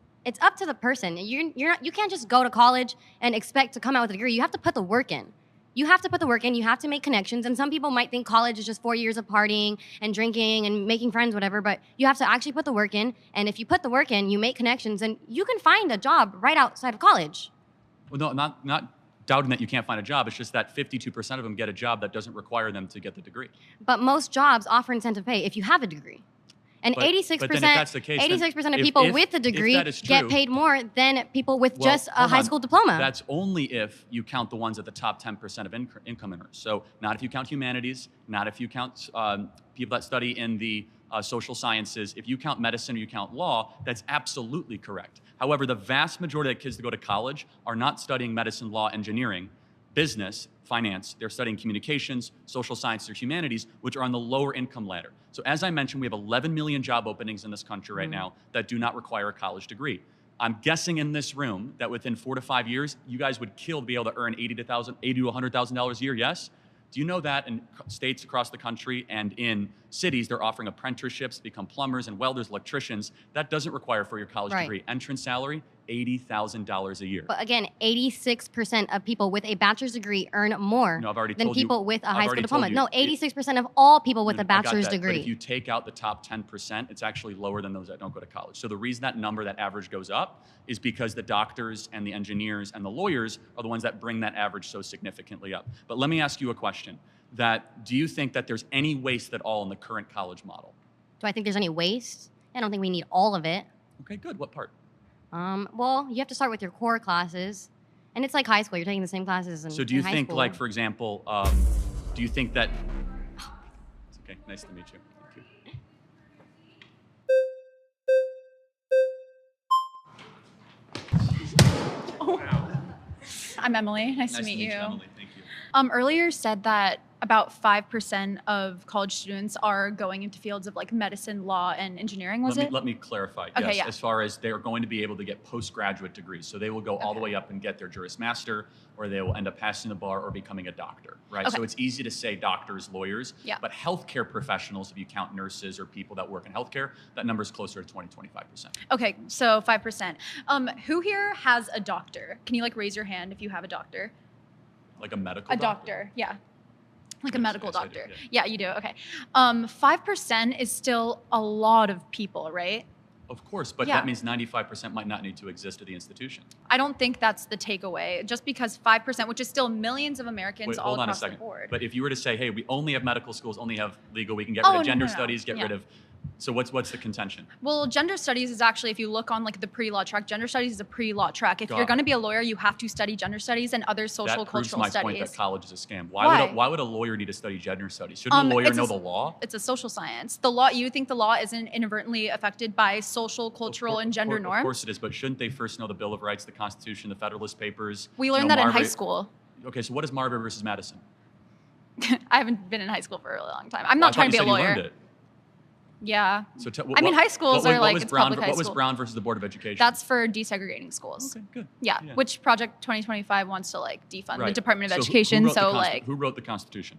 K: up to the person. You can't just go to college and expect to come out with a degree. You have to put the work in. You have to put the work in. You have to make connections. And some people might think college is just 4 years of partying and drinking and making friends, whatever. But you have to actually put the work in. And if you put the work in, you make connections, and you can find a job right outside of college.
A: Well, no, not doubting that you can't find a job. It's just that 52% of them get a job that doesn't require them to get the degree.
K: But most jobs offer incentive pay if you have a degree. And 86% of people with a degree get paid more than people with just a high school diploma.
A: That's only if you count the ones at the top 10% of income earners. So not if you count humanities, not if you count people that study in the social sciences. If you count medicine or you count law, that's absolutely correct. However, the vast majority of kids that go to college are not studying medicine, law, engineering, business, finance. They're studying communications, social sciences, or humanities, which are on the lower income ladder. So as I mentioned, we have 11 million job openings in this country right now that do not require a college degree. I'm guessing in this room that within 4 to 5 years, you guys would kill to be able to earn $80,000 to $100,000 a year, yes? Do you know that in states across the country and in cities, they're offering apprenticeships to become plumbers and welders, electricians? That doesn't require for your college degree. Entrance salary, $80,000 a year.
K: But again, 86% of people with a bachelor's degree earn more than people with a high school diploma. No, 86% of all people with a bachelor's degree.
A: But if you take out the top 10%, it's actually lower than those that don't go to college. So the reason that number, that average goes up is because the doctors and the engineers and the lawyers are the ones that bring that average so significantly up. But let me ask you a question. Do you think that there's any waste at all in the current college model?
K: Do I think there's any waste? I don't think we need all of it.
A: Okay, good. What part?
K: Well, you have to start with your core classes. And it's like high school. You're taking the same classes in high school.
A: So do you think, like, for example, do you think that... It's okay. Nice to meet you. Thank you.
L: Oh. I'm Emily. Nice to meet you.
A: Emily. Thank you.
L: Earlier said that about 5% of college students are going into fields of like medicine, law, and engineering,
A: Let me clarify.
L: Okay,
A: yes,
L: yeah.
A: As far as they're going to be able to get postgraduate degrees. So they will go all the way up and get their Juris Master, or they will end up passing the bar or becoming a doctor, right?
L: Okay.
A: So it's easy to say doctors, lawyers,
L: yeah.
A: But healthcare professionals, if you count nurses or people that work in healthcare, that number is closer to 20-25%.
L: Okay, so 5%. Who here has a doctor? Can you like raise your hand if you have a doctor?
A: Like a medical
L: doctor? Yeah. Like a medical doctor.
A: I do,
L: yeah, you do. Okay. 5% is still a lot of people, right?
A: Of course, but that means 95% might not need to exist at the institution.
L: I don't think that's the takeaway. Just because 5%, which is still millions of Americans all across the board.
A: But if you were to say, hey, we only have medical schools, only have legal, we can get rid of gender studies, get rid of... So what's the contention?
L: Well, gender studies is actually, if you look on like the pre-law track, gender studies is a pre-law track. If you're going to be a lawyer, you have to study gender studies and other social cultural studies.
A: That proves my point that college is a scam. Why would a lawyer need to study gender studies? Shouldn't a lawyer know the law?
L: It's a social science. The law, you think the law isn't inadvertently affected by social, cultural, and gender norms?
A: Of course it is, but shouldn't they first know the Bill of Rights, the Constitution, the Federalist Papers?
L: We learned that in high school.
A: Okay, so what is Marbury versus Madison?
L: I haven't been in high school for a really long time. I'm not trying to be a lawyer.
A: You learned it.
L: Yeah. So high schools are like, it's public high school.
A: What was Brown versus the Board of Education?
L: That's for desegregating schools.
A: Okay, good.
L: Yeah, which Project 2025 wants to like defund the Department of Education.
A: Who wrote the Constitution?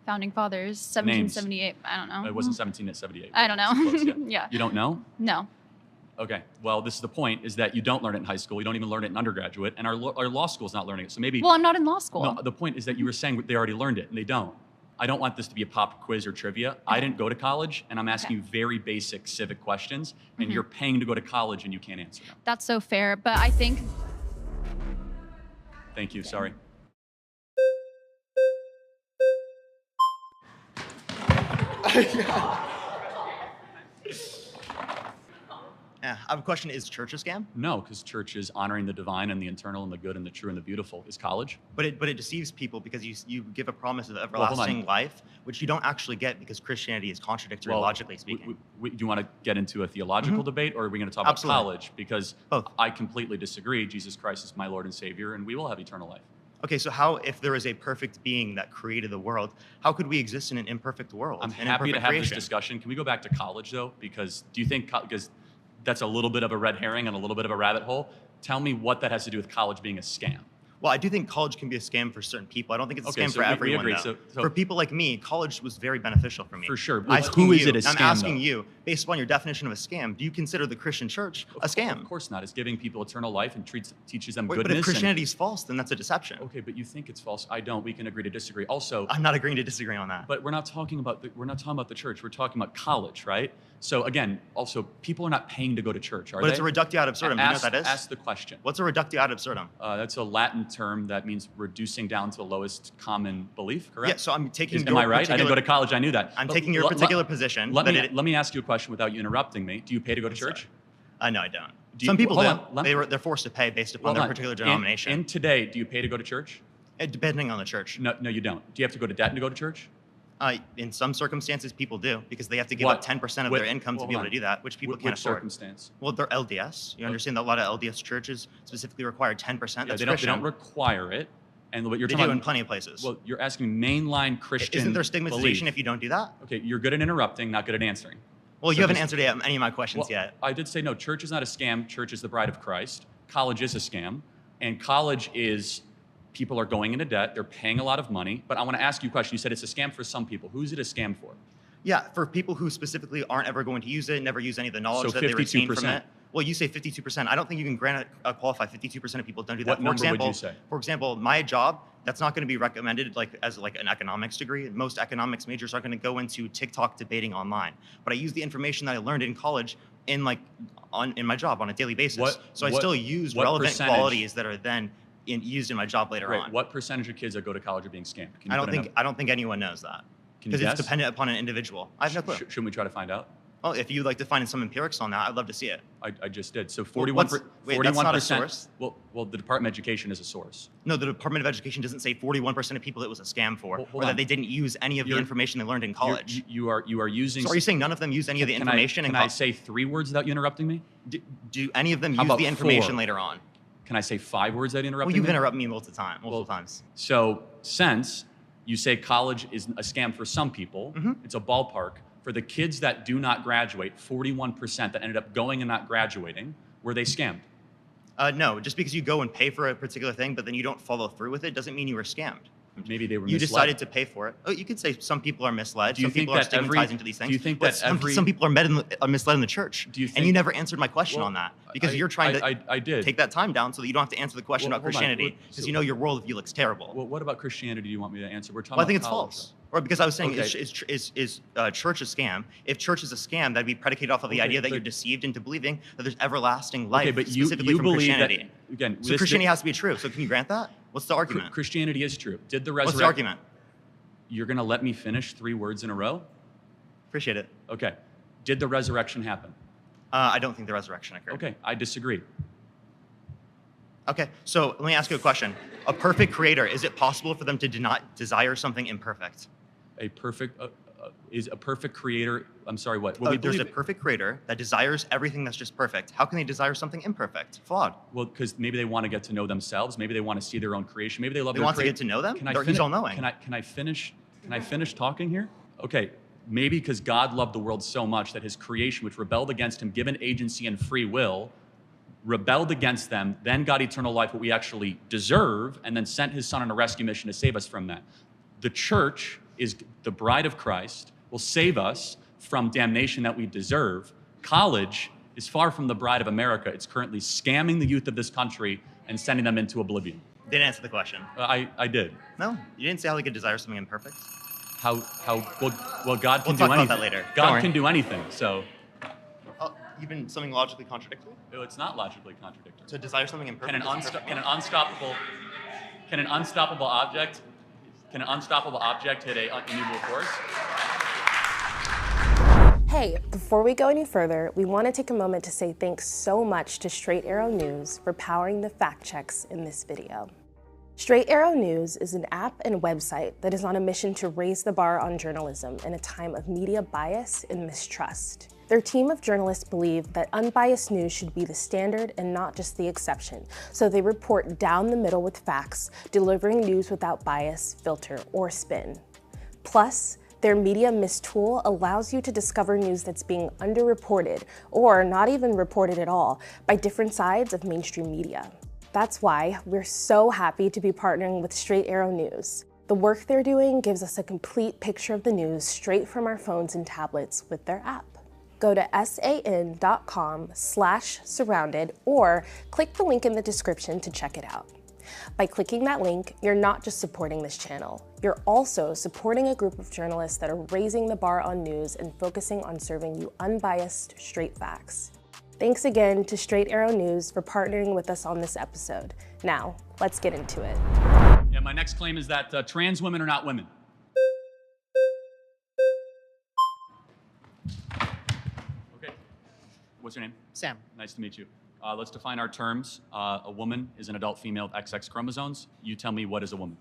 L: Founding Fathers, 1778. I don't know.
A: It wasn't 1778.
L: I don't know.
A: Close,
L: yeah.
A: You don't know?
L: No.
A: Okay. Well, this is the point, is that you don't learn it in high school. You don't even learn it in undergraduate. And our law school's not learning it. So maybe...
L: Well, I'm not in law school.
A: No, the point is that you were saying they already learned it, and they don't. I don't want this to be a pop quiz or trivia. I didn't go to college, and I'm asking you very basic civic questions, and you're paying to go to college, and you can't answer them.
L: That's so fair, but I think...
A: Thank you. Sorry.
J: Yeah, I have a question. Is church a scam?
A: No, because church is honoring the divine and the eternal and the good and the true and the beautiful. Is college?
J: But it deceives people because you give a promise of everlasting life, which you don't actually get because Christianity is contradictory, logically speaking.
A: Do you want to get into a theological debate, or are we going to talk about college? Because I completely disagree. Jesus Christ is my Lord and Savior, and we will have eternal life.
J: Okay, so how, if there is a perfect being that created the world, how could we exist in an imperfect world?
A: I'm happy to have this discussion. Can we go back to college, though? Because do you think, because that's a little bit of a red herring and a little bit of a rabbit hole. Tell me what that has to do with college being a scam.
J: Well, I do think college can be a scam for certain people. I don't think it's a scam for everyone. We agree. So for people like me, college was very beneficial for me.
A: For sure. Who is it a scam?
J: I'm asking you, based upon your definition of a scam, do you consider the Christian church a scam?
A: Of course not. It's giving people eternal life and teaches them goodness.
J: But if Christianity is false, then that's a deception.
A: Okay, but you think it's false. I don't. We can agree to disagree. Also,
J: I'm not agreeing to disagree on that.
A: But we're not talking about the church. We're talking about college, right? So again, also, people are not paying to go to church, are they?
J: But it's a reductio ad absurdum. Do you know what that is?
A: Ask the question.
J: What's a reductio ad absurdum?
A: That's a Latin term that means reducing down to the lowest common belief, correct?
J: Yeah, so I'm taking
A: Am I right? I didn't go to college, I knew that.
J: I'm taking your particular position.
A: Let me ask you a question without you interrupting me. Do you pay to go to church?
J: No, I don't. Some people do. They're forced to pay based upon their particular denomination.
A: And today, do you pay to go to church?
J: Depending on the church.
A: No, you don't. Do you have to go to debt to go to church?
J: In some circumstances, people do because they have to give up 10% of their income to be able to do that, which people can't afford.
A: Which circumstance?
J: Well, they're LDS. You understand that a lot of LDS churches specifically require 10%.
A: Yeah, they don't require it. And what you're
J: talking about in plenty of places.
A: Well, you're asking mainline Christian.
J: Isn't there stigmatization if you don't do that?
A: Okay, you're good at interrupting, not good at answering.
J: Well, you haven't answered any of my questions yet.
A: I did say no. Church is not a scam. Church is the bride of Christ. College is a scam, and college is. People are going into debt. They're paying a lot of money. But I want to ask you a question. You said it's a scam for some people. Who's it a scam for?
J: Yeah, for people who specifically aren't ever going to use it, never use any of the knowledge that they retain from it. Well, you say 52%. I don't think you can qualify 52% of people don't do that.
A: What number would you say?
J: For example, my job, that's not going to be recommended as an economics degree. Most economics majors are going to go into TikTok debating online. But I use the information that I learned in college in my job on a daily basis. So I still use relevant qualities that are then used in my job later on.
A: What percentage of kids that go to college are being scammed?
J: I don't think anyone knows that because it's dependent upon an individual. I have no clue.
A: Shouldn't we try to find out?
J: Well, if you'd like to find some empirics on that, I'd love to see it.
A: I just did. So 41%.
J: That's not a source.
A: Well, the Department of Education is a source.
J: No, the Department of Education doesn't say 41% of people it was a scam for, or that they didn't use any of the information they learned in college.
A: You are using.
J: So are you saying none of them used any of the information?
A: Can I say 3 words without you interrupting me?
J: Do any of them use the information later on?
A: Can I say 5 words without interrupting
J: me? Well, you've interrupted me multiple times.
A: So since you say college is a scam for some people, it's a ballpark. For the kids that do not graduate, 41% that ended up going and not graduating, were they scammed?
J: No, just because you go and pay for a particular thing, but then you don't follow through with it, doesn't mean you were scammed.
A: Maybe they were
J: You
A: misled.
J: Decided to pay for it. Oh, you could say some people are misled. Some people are stigmatizing to these things.
A: Do you think that
J: some people are misled in the church? And you never answered my question on that because you're trying to take that time down so that you don't have to answer the question about Christianity because you know your worldview looks terrible.
A: Well, what about Christianity do you want me to answer? We're talking
J: I think it's
A: college,
J: false. Or because I was saying, is church a scam? If church is a scam, that'd be predicated off of the idea that you're deceived into believing that there's everlasting life specifically from Christianity. So Christianity has to be true. So can you grant that? What's the argument?
A: Christianity is true. Did the resurrection?
J: What's the argument?
A: You're going to let me finish 3 words in a row?
J: Appreciate it.
A: Okay. Did the resurrection happen?
J: I don't think the resurrection occurred.
A: Okay, I disagree.
J: Okay, so let me ask you a question. A perfect creator, is it possible for them to not desire something imperfect?
A: Is a perfect creator, I'm sorry, what?
J: There's a perfect creator that desires everything that's just perfect. How can they desire something imperfect, flawed?
A: Well, because maybe they want to get to know themselves. Maybe they want to see their own creation. Maybe they love their
J: creation. They want to get to know them? He's all-knowing.
A: Can I finish talking here? Okay, maybe because God loved the world so much that his creation, which rebelled against him, given agency and free will, rebelled against them, then got eternal life, what we actually deserve, and then sent his son on a rescue mission to save us from that. The church is the bride of Christ, will save us from damnation that we deserve. College is far from the bride of America. It's currently scamming the youth of this country and sending them into oblivion.
J: Didn't answer the question.
A: I did.
J: No, you didn't say how they could desire something imperfect.
A: Well, God can do anything.
J: We'll talk about that later.
A: God can do anything, so.
J: Even something logically contradictory?
A: No, it's not logically contradictory.
J: To desire something imperfect.
A: Can an unstoppable object hit a immovable force?
M: Hey, before we go any further, we want to take a moment to say thanks so much to Straight Arrow News for powering the fact checks in this video. Straight Arrow News is an app and website that is on a mission to raise the bar on journalism in a time of media bias and mistrust. Their team of journalists believe that unbiased news should be the standard and not just the exception, so they report down the middle with facts, delivering news without bias, filter, or spin. Plus, their Media Mist tool allows you to discover news that's being underreported, or not even reported at all, by different sides of mainstream media. That's why we're so happy to be partnering with Straight Arrow News. The work they're doing gives us a complete picture of the news straight from our phones and tablets with their app. Go to san.com/surrounded or click the link in the description to check it out. By clicking that link, you're not just supporting this channel, you're also supporting a group of journalists that are raising the bar on news and focusing on serving you unbiased, straight facts. Thanks again to Straight Arrow News for partnering with us on this episode. Now, let's get into it.
A: Yeah, my next claim is that trans women are not women. Okay, what's your name?
N: Sam.
A: Nice to meet you. Let's define our terms. A woman is an adult female with XX chromosomes. You tell me, what is a woman?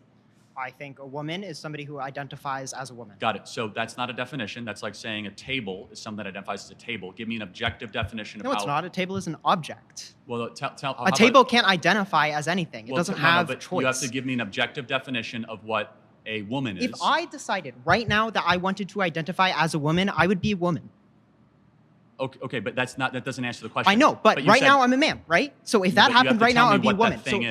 N: I think a woman is somebody who identifies as a woman.
A: Got it. So that's not a definition. That's like saying a table is something that identifies as a table. Give me an objective definition of how...
N: No, it's not. A table is an object.
A: Well,
N: a table can't identify as anything. It doesn't have choice.
A: You have to give me an objective definition of what a woman is.
N: If I decided right now that I wanted to identify as a woman, I would be a woman.
A: Okay, but that doesn't answer the question.
N: I know, but right now I'm a man, right? So if that happened right now, I'd be a woman.
A: So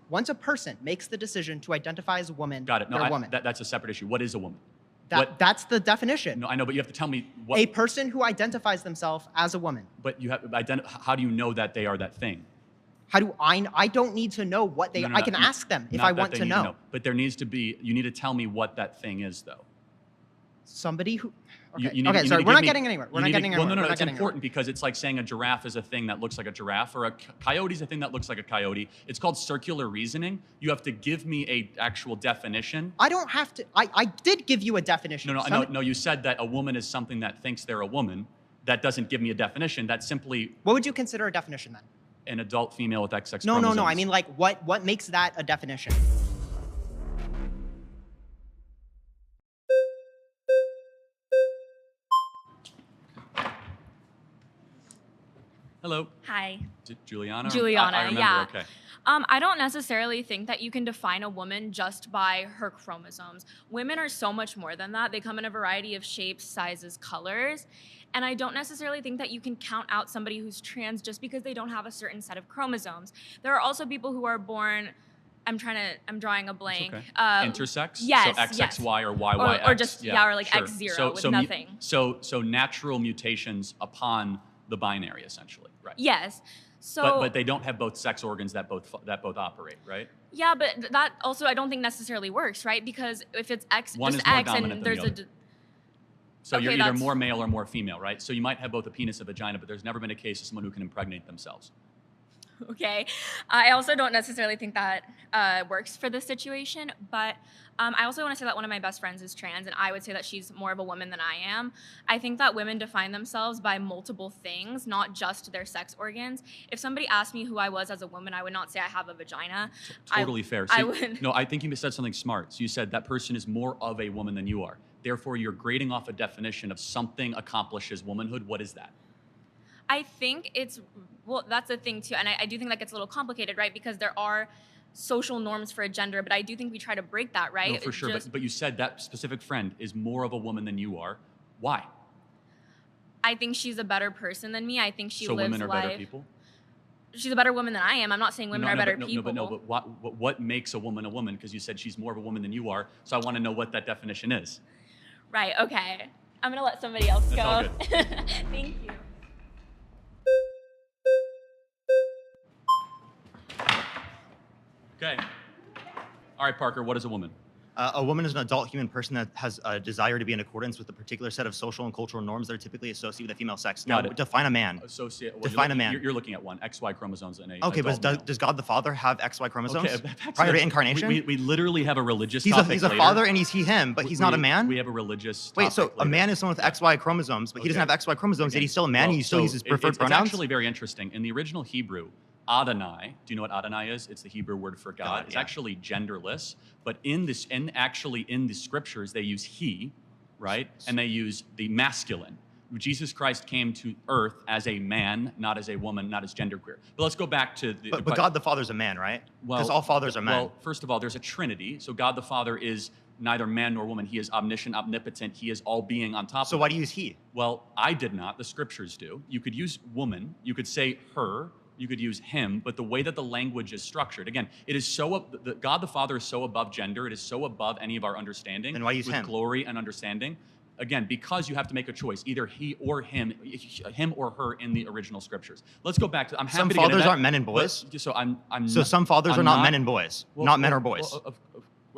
N: once a person makes the decision to identify as a woman,
A: got it. No,
N: they're a woman.
A: That's a separate issue. What is a woman?
N: That's the definition.
A: No, I know, but you have to tell me what.
N: A person who identifies themselves as a woman.
A: But you have how do you know that they are that thing?
N: How do I don't need to know what they are. I can ask them if I want to know.
A: But there needs to be. You need to tell me what that thing is, though.
N: Somebody who. Okay, sorry, we're not getting anywhere. We're not getting anywhere.
A: Well, no, it's important because it's like saying a giraffe is a thing that looks like a giraffe, or a coyote is a thing that looks like a coyote. It's called circular reasoning. You have to give me a actual definition.
N: I don't have to. I did give you a definition.
A: No. You said that a woman is something that thinks they're a woman. That doesn't give me a definition. That's simply.
N: What would you consider a definition then?
A: An adult female with XX chromosomes.
N: No. I mean, like, what makes that a definition?
A: Hello.
E: Hi.
A: Juliana?
E: Juliana,
A: I remember,
E: yeah.
A: Okay.
E: I don't necessarily think that you can define a woman just by her chromosomes. Women are so much more than that. They come in a variety of shapes, sizes, colors. And I don't necessarily think that you can count out somebody who's trans just because they don't have a certain set of chromosomes. There are also people who are born, I'm drawing a blank.
A: Okay. Intersex?
E: Yes.
A: So XXY or YYX?
E: Or just, or like
A: sure.
E: X0 with nothing.
A: So natural mutations upon the binary, essentially, right?
E: Yes. So,
A: but they don't have both sex organs that both operate, right?
E: Yeah, but that also I don't think necessarily works, right? Because if it's X,
A: one
E: just
A: is more
E: X,
A: dominant
E: and
A: than
E: there's
A: the other. So you're either more male or more female, right? So you might have both a penis and a vagina, but there's never been a case of someone who can impregnate themselves.
E: Okay. I also don't necessarily think that works for this situation, but I also want to say that one of my best friends is trans, and I would say that she's more of a woman than I am. I think that women define themselves by multiple things, not just their sex organs. If somebody asked me who I was as a woman, I would not say I have a vagina.
A: Totally fair. So no, I think you said something smart. So you said that person is more of a woman than you are. Therefore, you're grading off a definition of something accomplishes womanhood. What is that?
E: I think well, that's the thing too. And I do think that gets a little complicated, right? Because there are social norms for a gender, but I do think we try to break that, right?
A: No, for sure. But you said that specific friend is more of a woman than you are. Why?
E: I think she's a better person than me. I think she lives life.
A: So women are better people?
E: She's a better woman than I am. I'm not saying women are better people.
A: But what makes a woman? Because you said she's more of a woman than you are. So I want to know what that definition is.
E: Right, okay. I'm gonna let somebody else go.
A: That's all good.
E: Thank you.
A: Okay. All right, Parker, what is a woman?
J: A woman is an adult human person that has a desire to be in accordance with a particular set of social and cultural norms that are typically associated with the female sex. Now, define a man. Define a man.
A: You're looking at one, XY chromosomes in a
J: Okay, but does God the Father have XY chromosomes prior to incarnation?
A: We literally have a religious topic.
J: He's a father and he's him, but he's not a man?
A: We have a religious topic.
J: Wait, so a man is someone with XY chromosomes, but he doesn't have XY chromosomes, yet he's still a man and he still uses preferred pronouns?
A: It's actually very interesting. In the original Hebrew, Adonai, do you know what Adonai is? It's the Hebrew word for God. It's actually genderless, but in the scriptures, they use he, right? And they use the masculine. Jesus Christ came to earth as a man, not as a woman, not as genderqueer. But let's go back to the...
J: But God the Father's a man, right? Because all fathers are men.
A: Well, first of all, there's a trinity. So God the Father is neither man nor woman. He is omniscient, omnipotent. He is all being on top of it.
J: So why do you use he?
A: Well, I did not. The scriptures do. You could use woman. You could say her. You could use him, but the way that the language is structured, again, it is so, God the Father is so above gender, it is so above any of our understanding.
J: Then why use
A: with
J: him?
A: Glory and understanding. Again, because you have to make a choice, either he or him or her in the original scriptures. Let's go back to, I'm happy
J: some
A: to get into
J: fathers
A: that,
J: aren't men and boys?
A: So
J: some fathers are not men and boys, not men or boys.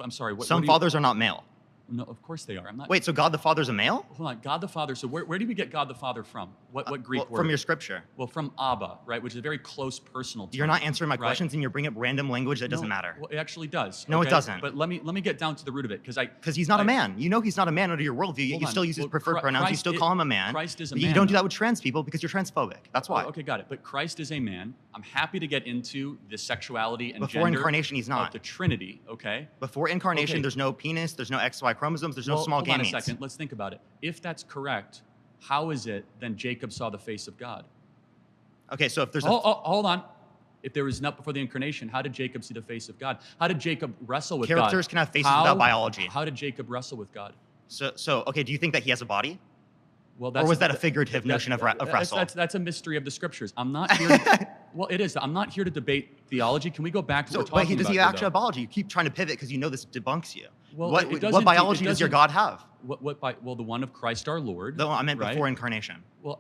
A: I'm sorry.
J: Some fathers are not male.
A: No, of course they are. I'm not.
J: Wait, so God the Father's a male?
A: Hold on, God the Father. So where do we get God the Father from? What Greek word?
J: From your scripture.
A: Well, from Abba, right, which is a very close personal term.
J: You're not answering my questions, and you're bringing up random language that doesn't matter.
A: Well, it actually does.
J: No, it doesn't.
A: But let me get down to the root of it, because
J: he's not a man. You know he's not a man under your worldview. Yet you still use his preferred pronouns. You still call him a man.
A: Christ is a man.
J: You don't do that with trans people because you're transphobic. That's why.
A: Okay, got it. But Christ is a man. I'm happy to get into the sexuality and
J: Before
A: gender
J: incarnation, he's not.
A: of the Trinity. Okay.
J: Before incarnation, there's no penis. There's no XY chromosomes. There's no small gametes.
A: Hold on a second. Let's think about it. If that's correct, how is it then Jacob saw the face of God?
J: Okay, so if there's
A: hold on. If there was not before the incarnation, how did Jacob see the face of God? How did Jacob wrestle with God?
J: Characters can have faces without biology.
A: How did Jacob wrestle with God?
J: So okay, do you think that he has a body?
A: Well,
J: or was that a figurative notion of wrestle?
A: That's a mystery of the scriptures. I'm not here to, well, it is. I'm not here to debate theology. Can we go back to what we're talking about?
J: Does he actually have biology? You keep trying to pivot because you know this debunks you.
A: Well,
J: what biology does your God have?
A: Well, the one of Christ our Lord.
J: No, I meant before incarnation.
A: Well,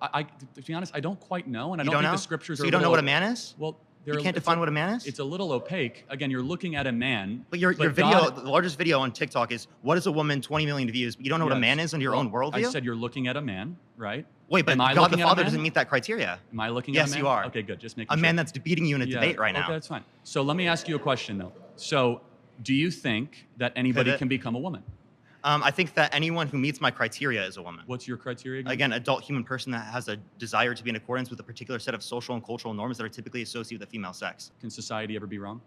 A: to be honest, I don't quite know, and I don't think the scriptures are.
J: So you don't know what a man is?
A: Well,
J: you can't define what a man is?
A: It's a little opaque. Again, you're looking at a man.
J: But your video, the largest video on TikTok is, what is a woman, 20 million views, but you don't know what a man is under your own worldview?
A: I said you're looking at a man, right?
J: Wait, but God the Father doesn't meet that criteria.
A: Am I looking at a man?
J: Yes, you are.
A: Okay, good. Just making
J: sure. A man that's beating you in a debate right now.
A: Okay, that's fine. So let me ask you a question, though. So do you think that anybody can become a woman?
J: I think that anyone who meets my criteria is a woman.
A: What's your criteria again?
J: Again, adult human person that has a desire to be in accordance with a particular set of social and cultural norms that are typically associated with the female sex.
A: Can society ever be wrong?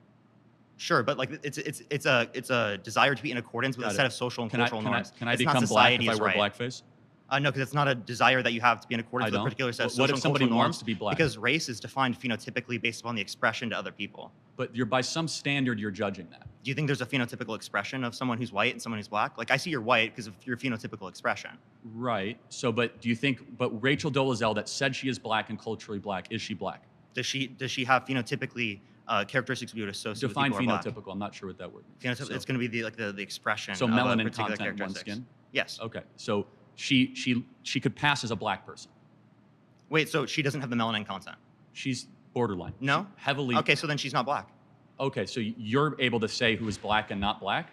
J: Sure, but like it's a desire to be in accordance with a set of social and cultural norms.
A: Can I become black if I wear blackface?
J: No, because it's not a desire that you have to be in accordance with a particular set of social and cultural norms.
A: What if somebody wants to be black?
J: Because race is defined phenotypically based upon the expression to other people.
A: But by some standard, you're judging that.
J: Do you think there's a phenotypical expression of someone who's white and someone who's black? Like, I see you're white because of your phenotypical expression.
A: Right. So, but do you think, but Rachel Dolezal that said she is black and culturally black, is she black?
J: Does she have phenotypically characteristics we would associate
A: Define
J: with people
A: phenotypical. I'm not sure what that word means.
J: It's going to be the expression
A: so
J: of
A: melanin
J: a particular
A: content in one's skin?
J: Yes.
A: Okay. So she could pass as a black person.
J: Wait, so she doesn't have the melanin content?
A: She's borderline.
J: No?
A: Heavily.
J: Okay, so then she's not black.
A: Okay, so you're able to say who is black and not black?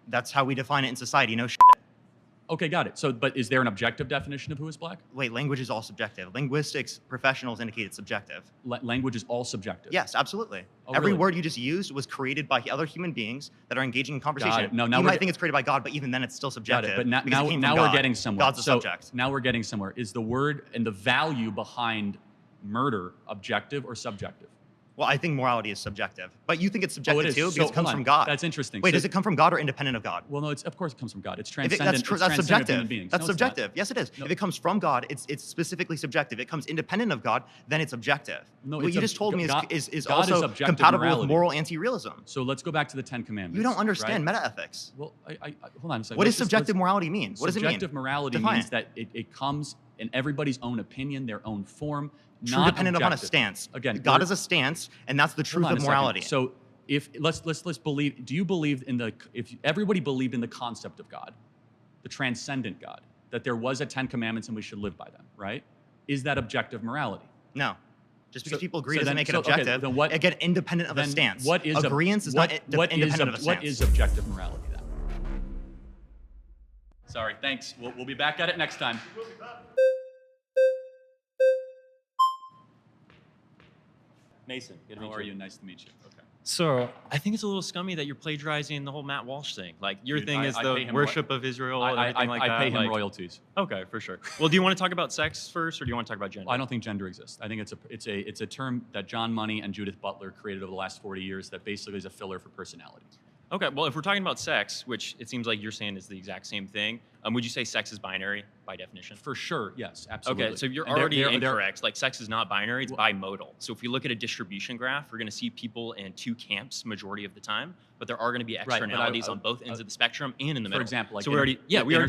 J: That's how we define it in society, no shit.
A: Okay, got it. So, but is there an objective definition of who is black?
J: Wait, language is all subjective. Linguistics professionals indicate it's subjective.
A: Language is all subjective?
J: Yes, absolutely.
A: Oh,
J: Every
A: really?
J: word you just used was created by other human beings that are engaging in conversation.
A: No,
J: you might think it's created by God, but even then it's still subjective.
A: Got it. But now we're getting somewhere.
J: God's a subject.
A: Now we're getting somewhere. Is the word and the value behind murder objective or subjective?
J: Well, I think morality is subjective, but you think it's subjective too because it comes from God.
A: That's interesting.
J: Wait, does it come from God or independent of God?
A: Well, no, of course it comes from God. It's transcendent.
J: That's subjective.
A: Human beings.
J: That's subjective. Yes, it is. No. If it comes from God, it's specifically subjective. If it comes independent of God, then it's objective.
A: No,
J: what you just told me is
A: God
J: also
A: is
J: compatible
A: morality.
J: with moral anti-realism.
A: So let's go back to the Ten Commandments.
J: You don't understand
A: right?
J: meta-ethics.
A: Well, hold on a second.
J: What does subjective morality mean? What does it mean?
A: Subjective morality means that it comes in everybody's own opinion, their own form.
J: True dependent upon a stance.
A: Again,
J: God is a stance, and that's the truth of morality.
A: So if let's believe, do you believe if everybody believed in the concept of God, the transcendent God, that there was a 10 commandments and we should live by them, right? Is that objective morality?
J: No. Just because people agree doesn't make it objective.
A: Okay, then what,
J: again, independent of a stance.
A: What is
J: agreeance is not independent of a stance.
A: What is objective morality then? Sorry. Thanks. We'll be back at it next time.
O: Mason, good to meet you.
A: How are you? Nice to meet you. Okay.
O: So I think it's a little scummy that you're plagiarizing the whole Matt Walsh thing. Like your thing is the worship of Israel and everything like that.
A: I pay him royalties.
O: Okay, for sure. Well, do you want to talk about sex first, or do you want to talk about gender?
A: I don't think gender exists. I think it's a term that John Money and Judith Butler created over the last 40 years that basically is a filler for personality.
O: Okay, well, if we're talking about sex, which it seems like you're saying is the exact same thing, would you say sex is binary by definition?
A: For sure, yes, absolutely.
O: Okay, so you're already incorrect. Like, sex is not binary, it's bimodal. So if we look at a distribution graph, we're going to see people in two camps majority of the time, but there are going to be externalities on both ends of the spectrum and in the middle.
A: For example, like
O: so we already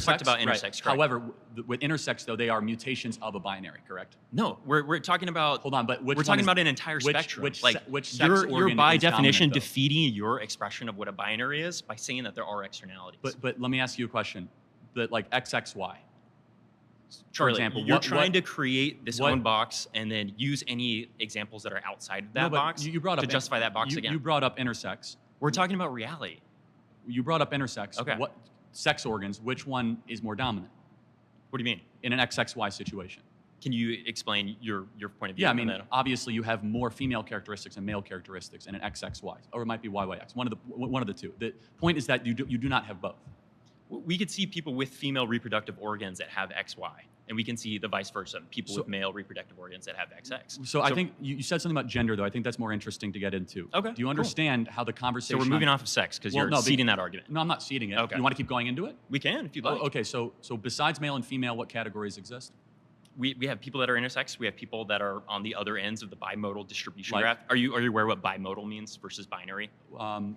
O: talked about intersex. Right.
A: However, with intersex, though, they are mutations of a binary, correct?
O: No, we're talking about.
A: Hold on, but we're
O: talking about an entire spectrum.
A: Which sex
O: you're by definition
A: dominant,
O: defeating your expression of what a binary is by saying that there are externalities.
A: But let me ask you a question. That like XXY.
O: For example, you're trying to create this own box and then use any examples that are outside of that box to justify that box again.
A: You brought up intersex.
O: We're talking about reality.
A: You brought up intersex.
O: Okay.
A: What sex organs? Which one is more dominant?
O: What do you mean?
A: In an XXY situation.
O: Can you explain your point of view?
A: Yeah, I mean, obviously you have more female characteristics and male characteristics in an XXY, or it might be YYX. One of the two. The point is that you do not have both.
O: We could see people with female reproductive organs that have XY, and we can see the vice versa, people with male reproductive organs that have XX.
A: So I think you said something about gender, though. I think that's more interesting to get into.
O: Okay.
A: Do you understand how the conversation?
O: So we're moving off of sex because you're ceding that argument.
A: No, I'm not ceding it.
O: Okay.
A: You want to keep going into it?
O: We can if you'd like.
A: Okay. So besides male and female, what categories exist?
O: We have people that are intersex. We have people that are on the other ends of the bimodal distribution graph. Are you aware what bimodal means versus binary?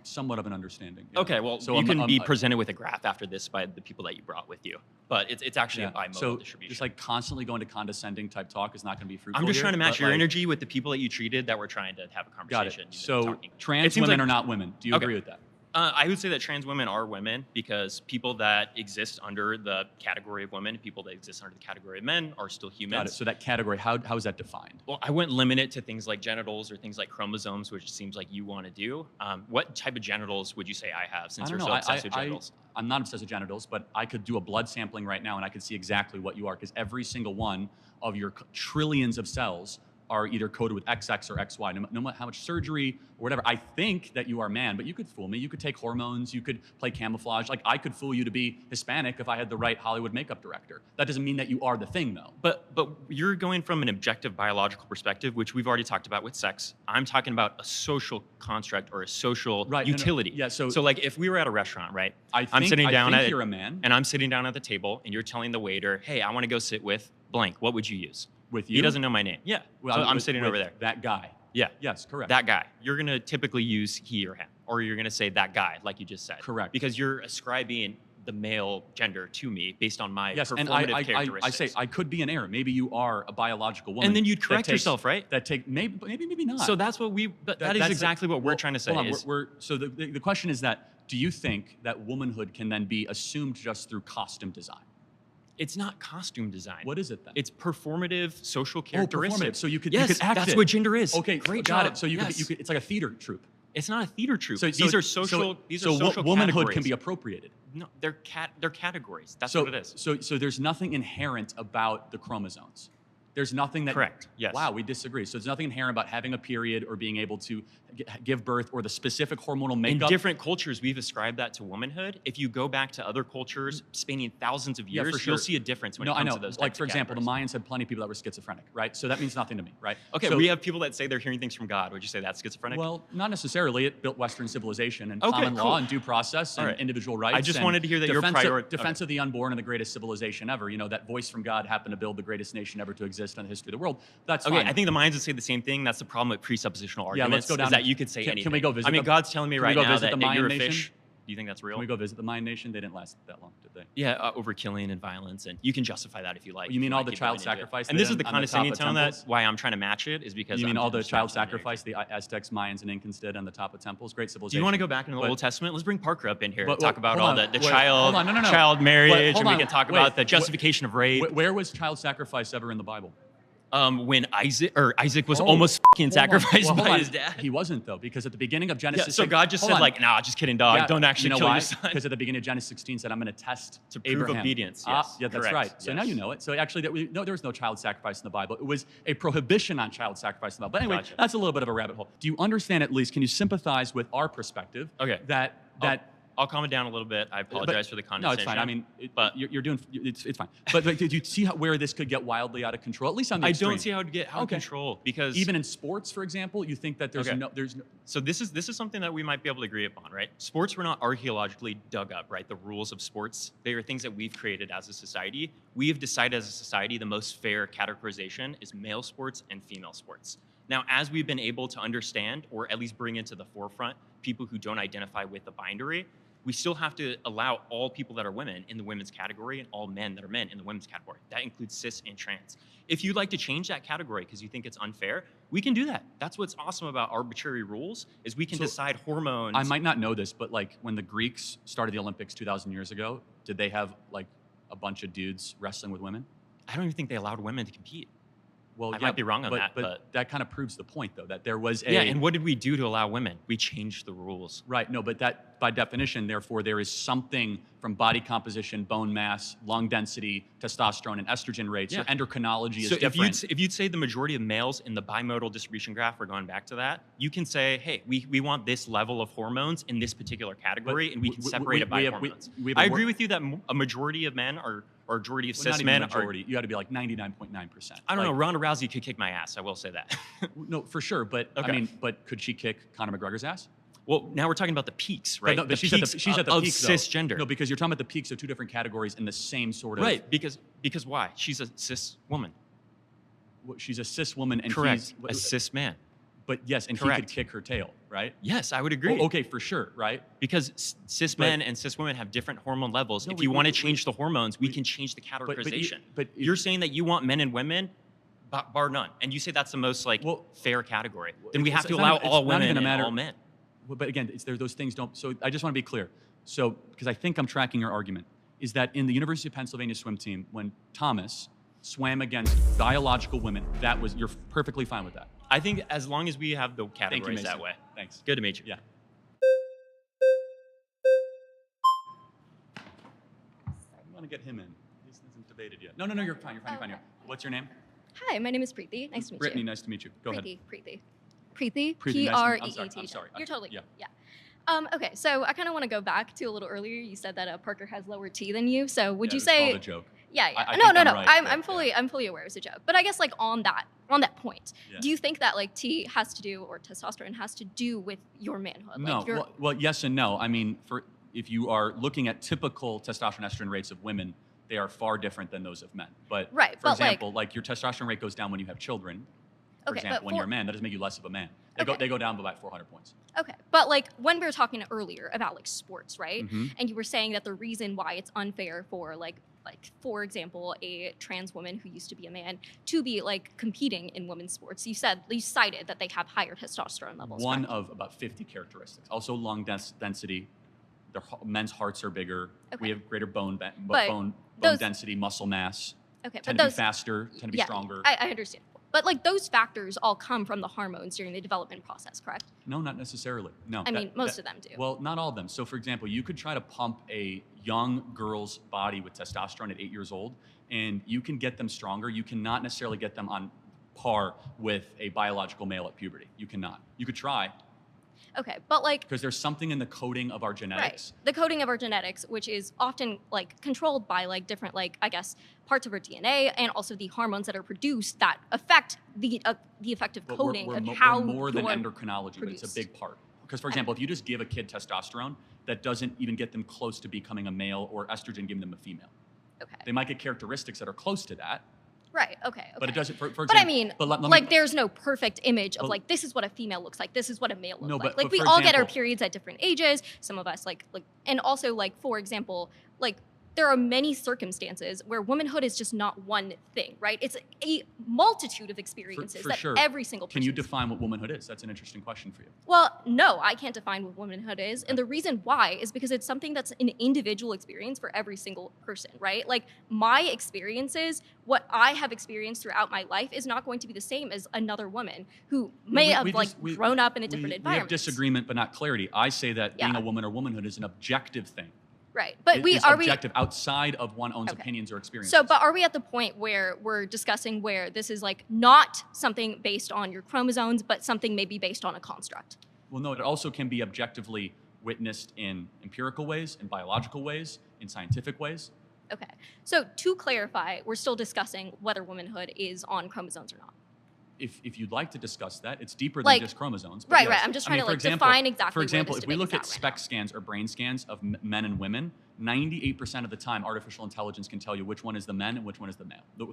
A: Somewhat of an understanding. Yeah.
O: Okay, well, so you can be presented with a graph after this by the people that you brought with you. But it's actually a bimodal distribution.
A: Just like constantly going to condescending type talk is not going to be fruitful.
O: I'm just trying to match your energy with the people that you treated that were trying to have a conversation.
A: Got it. So trans women are not women. Do you agree with that?
O: I would say that trans women are women because people that exist under the category of women, people that exist under the category of men are still humans.
A: Got it. So that category, how is that defined?
O: Well, I wouldn't limit it to things like genitals or things like chromosomes, which it seems like you want to do. What type of genitals would you say I have since you're so obsessed with genitals?
A: I'm not obsessed with genitals, but I could do a blood sampling right now and I could see exactly what you are because every single one of your trillions of cells are either coded with XX or XY, no matter how much surgery or whatever. I think that you are man, but you could fool me. You could take hormones, you could play camouflage. Like I could fool you to be Hispanic if I had the right Hollywood makeup director. That doesn't mean that you are the thing though.
O: But you're going from an objective biological perspective, which we've already talked about with sex. I'm talking about a social construct or a social utility.
A: Yeah, so
O: like if we were at a restaurant, right?
A: I'm sitting down you're a man.
O: And I'm sitting down at the table and you're telling the waiter, hey, I want to go sit with blank. What would you use?
A: With you?
O: He doesn't know my name. Yeah. Well, so I'm sitting over there.
A: That guy.
O: Yeah.
A: Yes, correct.
O: That guy. You're going to typically use he or him, or you're going to say that guy, like you just said.
A: Correct.
O: Because you're ascribing the male gender to me based on my performative characteristics.
A: I say I could be an error. Maybe you are a biological woman.
O: And then you'd correct yourself, right?
A: Maybe not.
O: So that's what that is exactly what we're trying to say.
A: So the question is that, do you think that womanhood can then be assumed just through costume design?
O: It's not costume design.
A: What is it then?
O: It's performative social characteristics.
A: Performative. So you could
O: act
A: that's
O: it. What gender is.
A: Okay,
O: great
A: got
O: job.
A: it. So you could it's like a theater troupe.
O: It's not a theater troupe. These are social.
A: So womanhood
O: categories.
A: Can be appropriated.
O: No, they're categories. That's what it is.
A: So there's nothing inherent about the chromosomes. There's nothing that.
O: Correct. Yes.
A: Wow, we disagree. So there's nothing inherent about having a period or being able to give birth or the specific hormonal makeup.
O: In different cultures, we've ascribed that to womanhood. If you go back to other cultures spanning thousands of years, you'll see a difference when it comes to those.
A: Like for example, the Mayans had plenty of people that were schizophrenic, right? So that means nothing to me, right?
O: Okay,
A: so,
O: we have people that say they're hearing things from God. Would you say that's schizophrenic?
A: Well, not necessarily. It built Western civilization and common law and due process and individual rights.
O: I just wanted to hear that your priority.
A: Defense of the unborn and the greatest civilization ever. You know, that voice from God happened to build the greatest nation ever to exist in the history of the world. That's
O: okay.
A: Fine.
O: I think the Mayans would say the same thing. That's the problem with presuppositional arguments.
A: Yeah, let's go down.
O: Is that you could say anything.
A: Can we go visit?
O: I mean, God's telling me right now that you're a
A: Nation?
O: fish. Do you think that's real?
A: Can we go visit the Mayan Nation? They didn't last that long, did they?
O: Yeah, over killing and violence, and you can justify that if you like.
A: You mean all the child sacrifice?
O: And this is the condescending tone that why I'm trying to match it is because
A: you mean all the child sacrifice the Aztecs, Mayans, and Incans did on the top of temples? Great civilization.
O: Do you want to go back into the Old Testament? Let's bring Parker up in here and talk about all the child marriage, and we can talk about the justification of rape.
A: Where was child sacrifice ever in the Bible?
O: When Isaac was almost fucking sacrificed by his dad.
A: He wasn't though, because at the beginning of Genesis,
O: so God just said like, nah, just kidding, dog. Don't actually kill your son.
A: Because at the beginning of Genesis 16 said, I'm going to test
O: to prove
A: Abraham.
O: Obedience.
A: Yes, yeah, that's right. So now you know it. So actually, there was no child sacrifice in the Bible. It was a prohibition on child sacrifice in the Bible. But anyway, that's a little bit of a rabbit hole. Do you understand at least? Can you sympathize with our perspective?
O: Okay. I'll calm it down a little bit. I apologize for the condescension.
A: No, it's fine. I mean, but you're doing it's fine. But did you see where this could get wildly out of control? At least on the extreme.
O: I don't see how it get out of control, because
A: even in sports, for example, you think that there's no.
O: So this is something that we might be able to agree upon, right? Sports were not archaeologically dug up, right? The rules of sports, they are things that we've created as a society. We have decided as a society the most fair categorization is male sports and female sports. Now, as we've been able to understand, or at least bring into the forefront, people who don't identify with the binary, we still have to allow all people that are women in the women's category and all men that are men in the women's category. That includes cis and trans. If you'd like to change that category because you think it's unfair, we can do that. That's what's awesome about arbitrary rules, is we can decide hormones.
A: I might not know this, but like when the Greeks started the Olympics 2,000 years ago, did they have like a bunch of dudes wrestling with women?
O: I don't even think they allowed women to compete.
A: Well,
O: I might be wrong on that,
A: but that kind of proves the point, though, that there was a...
O: Yeah, and what did we do to allow women? We changed the rules.
A: Right, no, but that, by definition, therefore, there is something from body composition, bone mass, lung density, testosterone, and estrogen rates, or endocrinology is different.
O: So if you'd say the majority of males in the bimodal distribution graph, we're going back to that, you can say, hey, we want this level of hormones in this particular category, and we can separate it by hormones. I agree with you that a majority of men or majority of cis men are...
A: You got to be like 99.9%.
O: I don't know, Ronda Rousey could kick my ass, I will say that.
A: No, for sure, but I mean, but could she kick Conor McGregor's ass?
O: Well, now we're talking about the peaks, right?
A: But she's at the peak of
O: cisgender.
A: No, because you're talking about the peaks of two different categories in the same sort of...
O: Right, because why? She's a cis woman.
A: Well, she's a cis woman and
O: he's... a cis man.
A: But yes, and he could kick her tail, right?
O: Yes, I would agree.
A: Oh, okay, for sure, right?
O: Because cis men and cis women have different hormone levels. If you want to change the hormones, we can change the categorization. But you're saying that you want men and women, bar none, and you say that's the most fair category. Then we have to allow all women and all men.
A: But again, those things don't. So I just want to be clear. So because I think I'm tracking your argument, is that in the University of Pennsylvania swim team, when Thomas swam against biological women, you're perfectly fine with that.
O: I think as long as we have the categories that way.
A: Thanks.
O: Good to meet you.
A: Yeah. I want to get him in. He hasn't debated yet. No, you're fine. You're fine. What's your name?
P: Hi, my name is Preeti. Nice to meet you.
A: Brittany, nice to meet you. Go ahead.
P: Preeti. Preeti.
A: Preeti.
P: P-R-E-E-T.
A: I'm sorry.
P: You're totally good. Yeah. Okay, so I kind of want to go back to a little earlier. You said that Parker has lower T than you. So would you say?
A: Called a joke.
P: Yeah.
A: No.
P: Right. I'm fully aware it's a joke. But I guess on that point, do you think that T has to do, or testosterone has to do with your manhood?
A: No. Well, yes and no. I mean, if you are looking at typical testosterone estrogen rates of women, they are far different than those of men. But for example, your testosterone rate goes down when you have children. For example, when you're a man, that doesn't make you less of a man. They go down by about 400 points.
P: Okay, but when we were talking earlier about sports, right? Mm-hmm. And you were saying that the reason why it's unfair for for example, a trans woman who used to be a man to be competing in women's sports, you cited that they have higher testosterone levels.
A: One of about 50 characteristics. Also lung density. Men's hearts are bigger. Okay. We have greater bone density, muscle mass.
P: Okay,
A: tend to be faster, tend to be stronger.
P: I understand. But those factors all come from the hormones during the development process, correct?
A: No, not necessarily. No.
P: I mean, most of them do.
A: Well, not all of them. So for example, you could try to pump a young girl's body with testosterone at 8 years old, and you can get them stronger. You cannot necessarily get them on par with a biological male at puberty. You cannot. You could try.
P: Okay, but
A: because there's something in the coding of our genetics.
P: Right. The coding of our genetics, which is often controlled by different I guess parts of our DNA and also the hormones that are produced that affect the effective coding of how
A: we're more than
P: you're
A: endocrinology,
P: produced.
A: But it's a big part. Because for example, if you just give a kid testosterone, that doesn't even get them close to becoming a male, or estrogen giving them a female.
P: Okay.
A: They might get characteristics that are close to that.
P: Right. Okay.
A: But it doesn't. For example,
P: but I mean, there's no perfect image of this is what a female looks like. This is what a male looks like.
A: But
P: we all get our periods at different ages. Some of us and also for example, there are many circumstances where womanhood is just not one thing, right? It's a multitude of experiences
A: for
P: that
A: sure.
P: every single person.
A: Can you define what womanhood is? That's an interesting question for you.
P: Well, no, I can't define what womanhood is. And the reason why is because it's something that's an individual experience for every single person, right? Like my experiences, what I have experienced throughout my life is not going to be the same as another woman who may have grown up in a different environment.
A: We have disagreement, but not clarity. I say that being a woman or womanhood is an objective thing.
P: Right, but
A: it's objective outside of one's own opinions or experiences.
P: So, but are we at the point where we're discussing where this is like not something based on your chromosomes, but something maybe based on a construct?
A: Well, no, it also can be objectively witnessed in empirical ways, in biological ways, in scientific ways.
P: Okay, so to clarify, we're still discussing whether womanhood is on chromosomes or not.
A: If you'd like to discuss that, it's deeper than just chromosomes.
P: Right, right. I'm just trying to define exactly.
A: For example, if we look at SPEC scans or brain scans of men and women, 98% of the time, artificial intelligence can tell you which one is the men and which one is the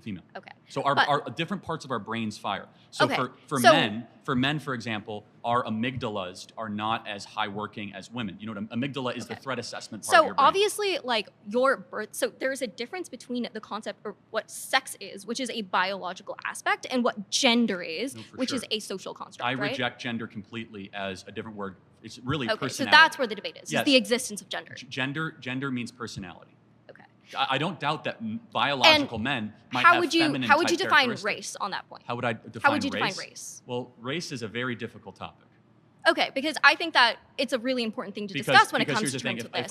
A: female.
P: Okay.
A: So our different parts of our brains fire. So for men, for example, our amygdalas are not as high working as women. You know what amygdala is the threat assessment part of your brain.
P: So obviously, like your birth, so there's a difference between the concept of what sex is, which is a biological aspect, and what gender is, which is a social construct.
A: I reject gender completely as a different word. It's really
P: okay,
A: personality.
P: So that's where the debate is, is the existence of gender.
A: Gender means personality.
P: Okay.
A: I don't doubt that biological men might have feminine
P: How would you define
A: characteristics.
P: race on that point?
A: How would I define race?
P: How would you define race?
A: Well, race is a very difficult topic.
P: Okay, because I think that it's a really important thing to discuss when it comes to terms of this.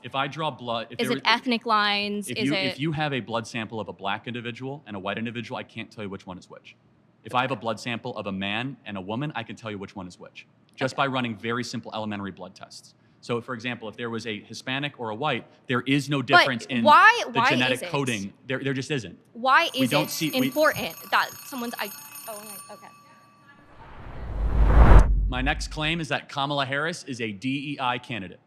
A: If I draw blood,
P: is it ethnic lines?
A: If you have a blood sample of a black individual and a white individual, I can't tell you which one is which. If I have a blood sample of a man and a woman, I can tell you which one is which, just by running very simple elementary blood tests. So, for example, if there was a Hispanic or a white, there is no difference in the genetic coding. There just isn't.
P: Why is it important that someone's... okay.
A: My next claim is that Kamala Harris is a DEI candidate.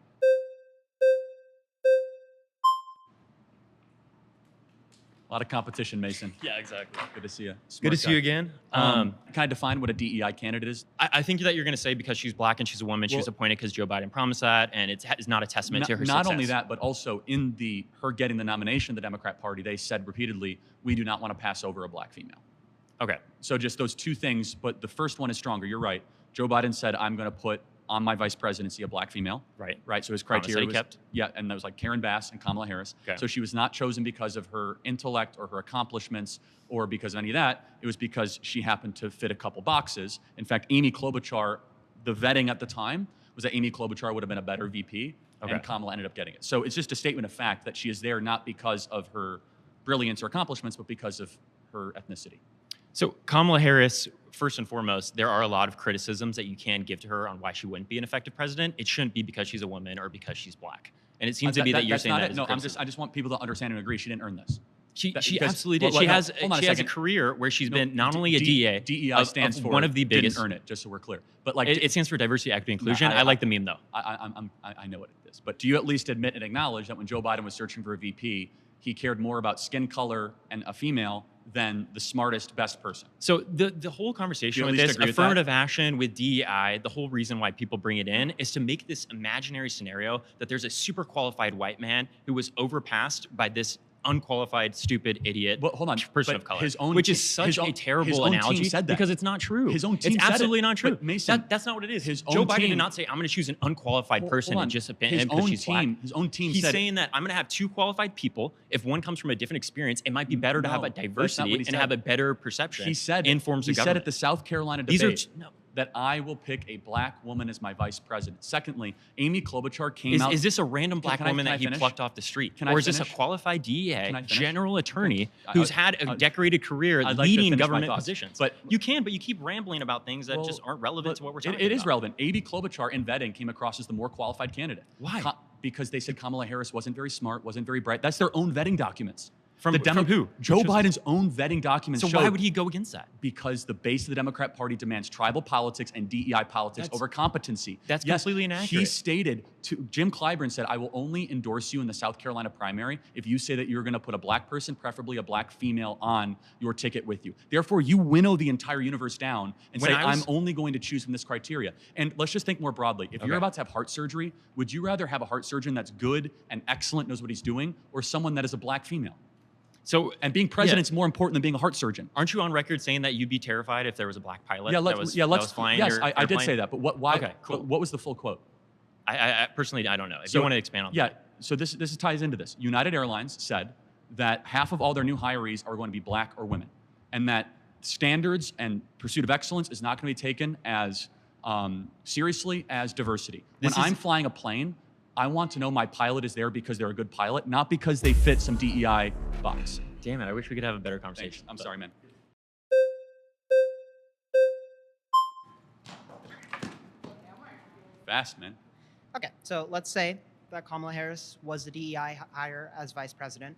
A: A lot of competition, Mason.
O: Yeah, exactly.
A: Good to see you.
O: Good to see you again.
A: Can I define what a DEI candidate is?
O: I think that you're going to say because she's black and she's a woman, she was appointed because Joe Biden promised that, and it's not a testament to her success.
A: Not only that, but also in her getting the nomination of the Democrat Party, they said repeatedly, we do not want to pass over a black female.
O: Okay.
A: So just those two things, but the first one is stronger. You're right. Joe Biden said, I'm going to put on my vice presidency a black female.
O: Right.
A: Right. So his criteria was, and that was like Karen Bass and Kamala Harris.
O: Okay.
A: So she was not chosen because of her intellect or her accomplishments or because of any of that. It was because she happened to fit a couple boxes. In fact, Amy Klobuchar, the vetting at the time was that Amy Klobuchar would have been a better VP, and Kamala ended up getting it. So it's just a statement of fact that she is there not because of her brilliance or accomplishments, but because of her ethnicity.
O: So Kamala Harris, first and foremost, there are a lot of criticisms that you can give to her on why she wouldn't be an effective president. It shouldn't be because she's a woman or because she's black. And it seems to be that you're saying that is criticism.
A: I just want people to understand and agree she didn't earn this.
O: She absolutely did. She has a career where she's been not only a DEA.
A: DEI stands for
O: one of the biggest.
A: Didn't earn it, just so we're clear. But like
O: it stands for diversity, equity, inclusion. I like the meme though.
A: I know what it is. But do you at least admit and acknowledge that when Joe Biden was searching for a VP, he cared more about skin color and a female than the smartest, best person?
O: So the whole conversation with this affirmative action with DEI, the whole reason why people bring it in is to make this imaginary scenario that there's a super qualified white man who was overpassed by this unqualified, stupid, idiot person of color, which is such a terrible analogy because it's not true.
A: His own team
O: it's absolutely not true.
A: Mason,
O: that's not what it is. Joe Biden did not say, I'm going to choose an unqualified person and just because she's black.
A: His own team
O: He's
A: said
O: saying that I'm going to have two qualified people. If one comes from a different experience, it might be better to have a diversity and have a better perception in forms of government.
A: He said at the South Carolina debate that I will pick a black woman as my vice president. Secondly, Amy Klobuchar came out.
O: Is this a random black woman that he plucked off the street? Or is this a qualified DEA general attorney who's had a decorated career leading government positions? But you keep rambling about things that just aren't relevant to what we're talking about.
A: It is relevant. Amy Klobuchar in vetting came across as the more qualified candidate.
O: Why?
A: Because they said Kamala Harris wasn't very smart, wasn't very bright. That's their own vetting documents.
O: From who?
A: Joe Biden's own vetting documents
O: So
A: show.
O: why would he go against that?
A: Because the base of the Democrat Party demands tribal politics and DEI politics over competency.
O: That's completely inaccurate.
A: He stated to Jim Clyburn said, I will only endorse you in the South Carolina primary if you say that you're going to put a black person, preferably a black female, on your ticket with you. Therefore, you winnow the entire universe down and say, I'm only going to choose from this criteria. And let's just think more broadly. If you're about to have heart surgery, would you rather have a heart surgeon that's good and excellent, knows what he's doing, or someone that is a black female?
O: So,
A: and being president's more important than being a heart surgeon.
O: Aren't you on record saying that you'd be terrified if there was a black pilot
A: that
O: was flying
A: yes,
O: your
A: I did say that, but why?
O: Okay, cool.
A: What was the full quote?
O: I personally, I don't know. If you want to expand on that.
A: Yeah, so this ties into this. United Airlines said that half of all their new hirees are going to be black or women, and that standards and pursuit of excellence is not going to be taken as seriously as diversity. When I'm flying a plane, I want to know my pilot is there because they're a good pilot, not because they fit some DEI box.
O: Damn it, I wish we could have a better conversation.
A: I'm sorry, man. Fast, man.
N: Okay, so let's say that Kamala Harris was the DEI hire as vice president.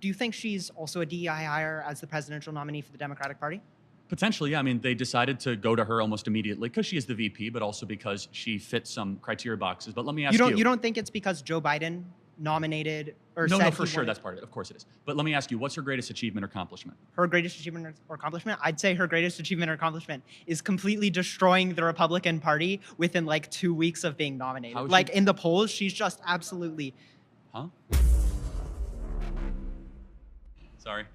N: Do you think she's also a DEI hire as the presidential nominee for the Democratic Party?
A: Potentially, yeah. I mean, they decided to go to her almost immediately because she is the VP, but also because she fits some criteria boxes. But let me ask you.
N: You don't think it's because Joe Biden nominated or said
A: No, for sure, that's part of it. Of course it is. But let me ask you, what's her greatest achievement or accomplishment?
N: Her greatest achievement or accomplishment? I'd say her greatest achievement or accomplishment is completely destroying the Republican Party within like 2 weeks of being nominated. Like in the polls, she's just absolutely...
A: Huh? Sorry.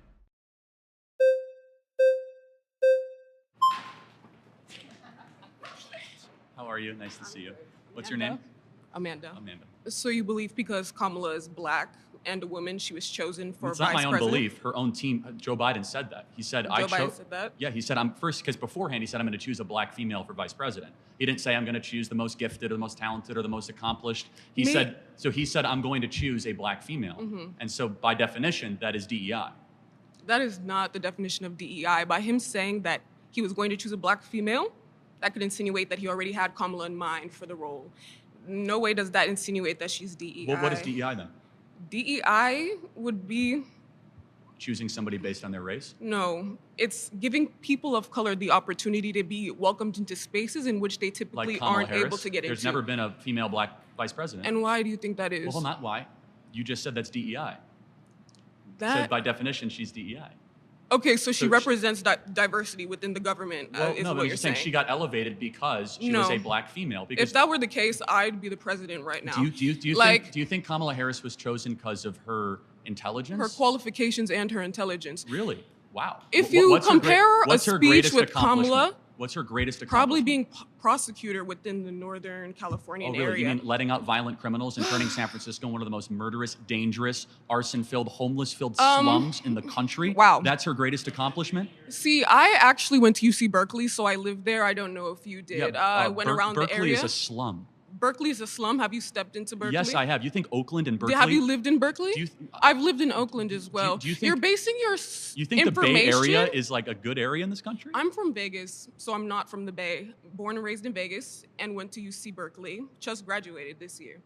A: How are you? Nice to see you. What's your name?
Q: Amanda.
A: Amanda.
Q: So you believe because Kamala is black and a woman, she was chosen for vice president?
A: It's not my own belief. Her own team, Joe Biden said that. He said,
Q: Joe Biden said that?
A: Yeah, he said, because beforehand he said, I'm going to choose a black female for vice president. He didn't say, I'm going to choose the most gifted or the most talented or the most accomplished. He said, I'm going to choose a black female. Mm-hmm. And so by definition, that is DEI.
Q: That is not the definition of DEI. By him saying that he was going to choose a black female, that could insinuate that he already had Kamala in mind for the role. No way does that insinuate that she's DEI.
A: Well, what is DEI then?
Q: DEI would be...
A: Choosing somebody based on their race?
Q: No, it's giving people of color the opportunity to be welcomed into spaces in which they typically aren't able to get into.
A: There's never been a female black vice president.
Q: And why do you think that is?
A: Well, not why. You just said that's DEI. So by definition, she's DEI.
Q: Okay, so she represents diversity within the government, is what you're saying.
A: She got elevated because she was a black female. Because
Q: if that were the case, I'd be the president right now.
A: Do you think Kamala Harris was chosen because of her intelligence?
Q: Her qualifications and her intelligence.
A: Really? Wow.
Q: If you compare a speech with Kamala...
A: What's her greatest accomplishment?
Q: Probably being prosecutor within the Northern Californian area.
A: You mean letting out violent criminals and turning San Francisco one of the most murderous, dangerous, arson-filled, homeless-filled slums in the country?
Q: Wow.
A: That's her greatest accomplishment?
Q: See, I actually went to UC Berkeley, so I lived there. I don't know if you did. I went around the area.
A: Berkeley is a slum.
Q: Berkeley is a slum. Have you stepped into Berkeley?
A: Yes, I have. You think Oakland and Berkeley?
Q: Have you lived in Berkeley? I've lived in Oakland as well.
A: Do you think,
Q: you're basing your
A: You think the Bay Area is like a good area in this country?
Q: I'm from Vegas, so I'm not from the Bay. Born and raised in Vegas and went to UC Berkeley. Just graduated this year.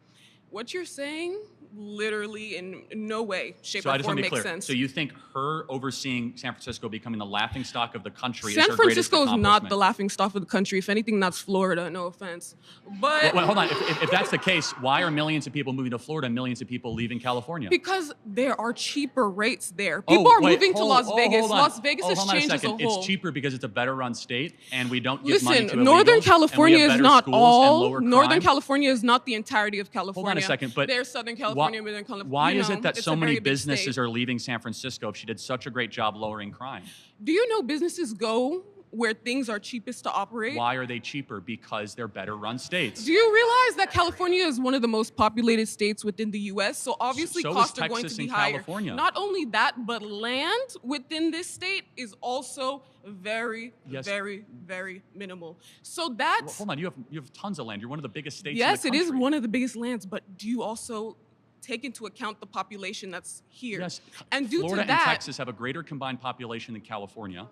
Q: What you're saying, literally in no way, shape, or form makes sense.
A: So you think her overseeing San Francisco becoming the laughingstock of the country is
Q: San
A: her greatest
Q: Francisco
A: accomplishment?
Q: is not the laughingstock of the country. If anything, that's Florida. No offense. But
A: well, hold on. If that's the case, why are millions of people moving to Florida and millions of people leaving California?
Q: Because there are cheaper rates there. People are moving to Las Vegas. Las Vegas has changed as a whole.
A: It's cheaper because it's a better run state, and we don't give money to illegals.
Q: Northern California is not all. Northern California is not the entirety of California.
A: Hold on a second, but
Q: there's Southern California, Northern California.
A: Why is it that so many businesses are leaving San Francisco if she did such a great job lowering crime?
Q: Do you know businesses go where things are cheapest to operate?
A: Why are they cheaper? Because they're better run states.
Q: Do you realize that California is one of the most populated states within the U.S.? So obviously costs are going to be higher.
A: California.
Q: Not only that, but land within this state is also very, very, very minimal. So that's...
A: Well, hold on, you have tons of land. You're one of the biggest states in
Q: the
A: the country.
Q: Yes, it is one of the biggest lands, but do you also take into account the population that's here?
A: Yes,
Q: and due
A: Florida
Q: to that,
A: and Texas have a greater combined population than California.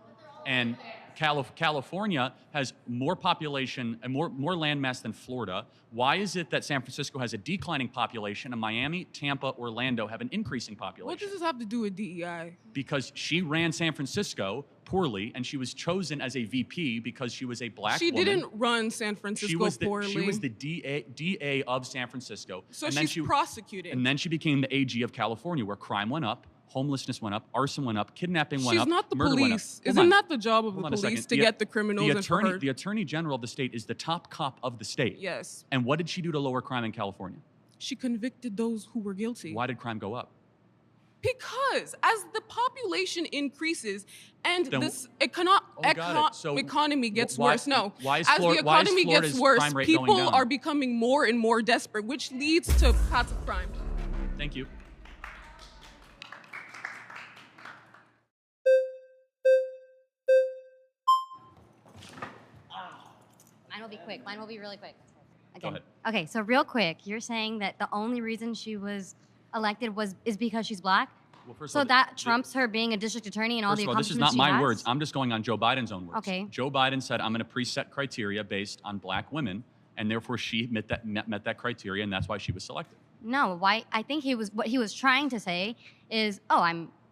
A: And California has more population and more land mass than Florida. Why is it that San Francisco has a declining population and Miami, Tampa, Orlando have an increasing population?
Q: What does this have to do with DEI?
A: Because she ran San Francisco poorly, and she was chosen as a VP because she was a black woman.
Q: She didn't run San Francisco poorly.
A: She was the DA of San Francisco.
Q: So she's prosecuted.
A: And then she became the AG of California, where crime went up, homelessness went up, arson went up, kidnapping went up,
Q: She's not the
A: murder went up.
Q: police. Isn't that the job of the police to get the criminals and for her?
A: The attorney general of the state is the top cop of the state.
Q: Yes.
A: And what did she do to lower crime in California?
Q: She convicted those who were guilty.
A: Why did crime go up?
Q: Because as the population increases and this economy gets worse, as the economy gets worse, people are becoming more and more desperate, which leads to passive crime.
A: Thank you.
K: Mine will be quick. Mine will be really quick.
A: Go ahead.
K: Okay, so real quick, you're saying that the only reason she was elected is because she's black?
A: Well, first
K: so
A: of all,
K: that trumps her being a district attorney and all the accomplishments
A: this is not
K: she
A: my
K: has?
A: words. I'm just going on Joe Biden's own words.
K: Okay.
A: Joe Biden said, I'm going to preset criteria based on black women, and therefore she met that criteria, and that's why she was selected.
K: No, why? I think what he was trying to say is,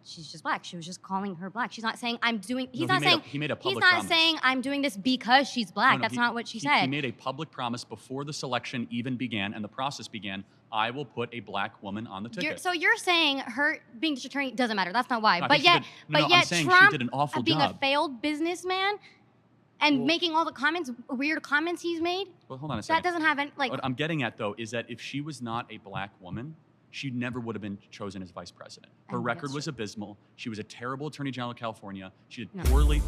K: she's just black. She was just calling her black. She's not saying I'm doing. He's not saying
A: he made a public
K: He's not
A: promise.
K: saying I'm doing this because she's black.
A: No,
K: That's not what she said.
A: He made a public promise before the selection even began and the process began. I will put a black woman on the ticket.
K: So you're saying her being district attorney doesn't matter. That's not why.
A: No,
K: but yet
A: saying
K: Trump
A: she did an awful
K: being
A: job.
K: a failed businessman and making all the weird comments he's made.
A: Well, hold on a second.
K: That doesn't have any,
A: What I'm getting at though is that if she was not a black woman, she never would have been chosen as vice president. Her record was abysmal. She was a terrible attorney general of California. She did poorly.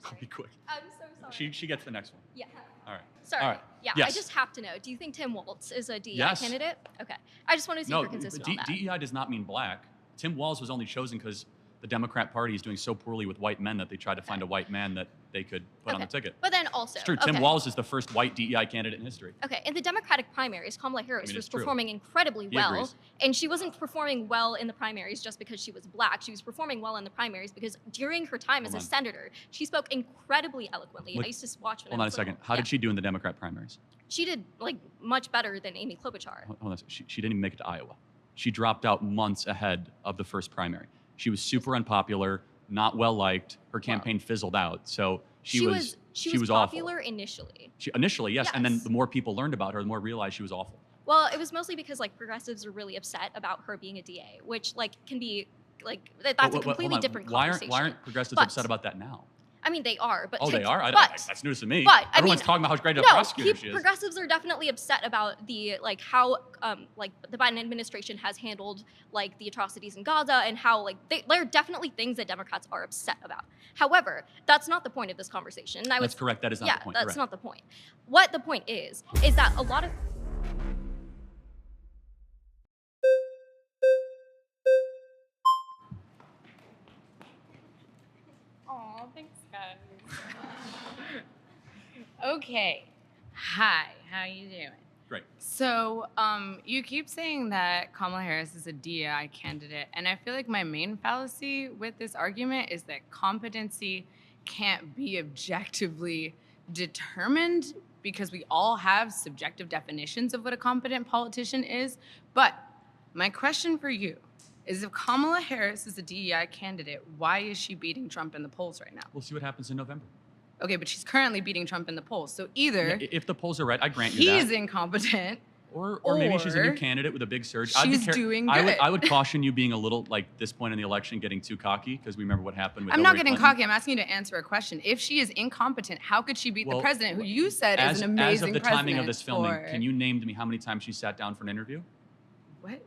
A: I'll be quick.
E: I'm so sorry.
A: She gets the next one.
E: Yeah.
A: All right.
E: Sorry.
A: All right.
E: Yeah,
A: yes.
E: I just have to know. Do you think Tim Walz is a DEI
A: Yes.
E: candidate? Okay. I just wanted to see if you're consistent on that.
A: DEI does not mean black. Tim Walz was only chosen because the Democrat Party is doing so poorly with white men that they tried to find a white man that they could put on the ticket.
E: But then also,
A: It's true. Tim Walz is the first white DEI candidate in history.
E: Okay, in the Democratic primaries, Kamala Harris was
A: it's true.
E: performing incredibly
A: He
E: well.
A: agrees.
E: And she wasn't performing well in the primaries just because she was black. She was performing well in the primaries because during her time as a senator, she spoke incredibly eloquently. I used to watch when
A: Hold
E: I
A: on a
E: was
A: second.
E: little.
A: How did she do in the Democrat primaries?
E: She did like much better than Amy Klobuchar.
A: Hold on a second. She didn't even make it to Iowa. She dropped out months ahead of the first primary. She was super unpopular, not well liked. Her campaign fizzled out. So she was
E: popular
A: awful.
E: initially.
A: Initially, yes. And then the more people learned about her, the more realized she was awful.
E: Well, it was mostly because like progressives are really upset about her being a DA, which like can be like that's a completely different conversation.
A: Why aren't progressives upset about that now?
E: I mean, they are, but
A: they are. That's news to me.
E: But
A: everyone's talking about how great a prosecutor she is.
E: Progressives are definitely upset about the like how like the Biden administration has handled like the atrocities in Gaza and how like there are definitely things that Democrats are upset about. However, that's not the point of this conversation.
A: That's correct. That is not the point.
E: That's not the point. What the point is that a lot of
F: Aw, thanks, guys. Okay. Hi, how you doing?
A: Great.
F: So, you keep saying that Kamala Harris is a DEI candidate, and I feel like my main fallacy with this argument is that competency can't be objectively determined because we all have subjective definitions of what a competent politician is. But my question for you is if Kamala Harris is a DEI candidate, why is she beating Trump in the polls right now?
A: We'll see what happens in November.
F: Okay, but she's currently beating Trump in the polls. So either
A: if the polls are right, I grant you that.
F: He's incompetent.
A: Or maybe she's a new candidate with a big surge.
F: She's doing good.
A: I would caution you being a little, like, this point in the election, getting too cocky, because we remember what happened with
F: I'm
A: Hillary
F: not getting
A: Clinton.
F: cocky. I'm asking you to answer a question. If she is incompetent, how could she beat the president, who you said is an amazing president?
A: As of the timing of this filming, can you name to me how many times she sat down for an interview?
F: What?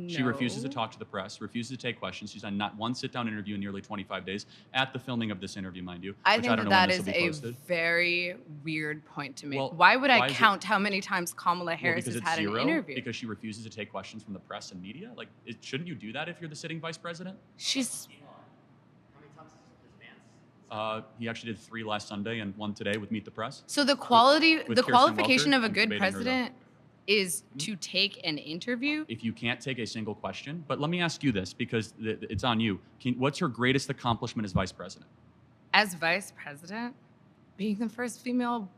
A: She refuses to talk to the press, refuses to take questions. She's done not one sit-down interview in nearly 25 days at the filming of this interview, mind you.
F: I
A: which
F: think
A: I don't know
F: that
A: when
F: is
A: this will be
F: a
A: posted.
F: very weird point to make.
A: Well,
F: why would I
A: why is
F: count how many times Kamala Harris
A: because
F: has
A: it's
F: had
A: zero,
F: an interview?
A: Because she refuses to take questions from the press and media? Like, shouldn't you do that if you're the sitting vice president?
F: She's...
A: He actually did 3 last Sunday and 1 today with Meet the Press.
F: So the qualification
A: Kirsten
F: of a
A: Welker
F: good
A: and debating her
F: president is to take an interview.
A: If you can't take a single question, but let me ask you this because it's on you. What's your greatest accomplishment as vice president?
F: As vice president, being the first female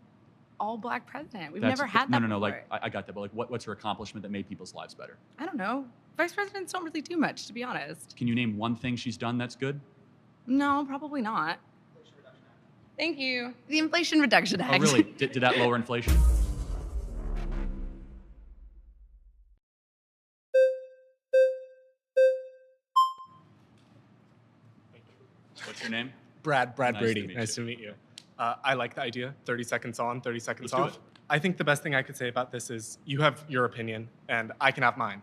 F: all-black president. We've never had that
A: No,
F: before.
A: like I got that, but like what's her accomplishment that made people's lives better?
F: I don't know. Vice presidents don't really do much, to be honest.
A: Can you name one thing she's done that's good?
F: No, probably not. Thank you. The Inflation Reduction Act.
A: Oh, really? Did that lower inflation? What's your name?
R: Brad
A: Nice
R: Brady.
A: to
R: Nice to meet you. I like the idea. 30 seconds on, 30 seconds
A: Let's do
R: off.
A: it.
R: I think the best thing I could say about this is you have your opinion and I can have mine.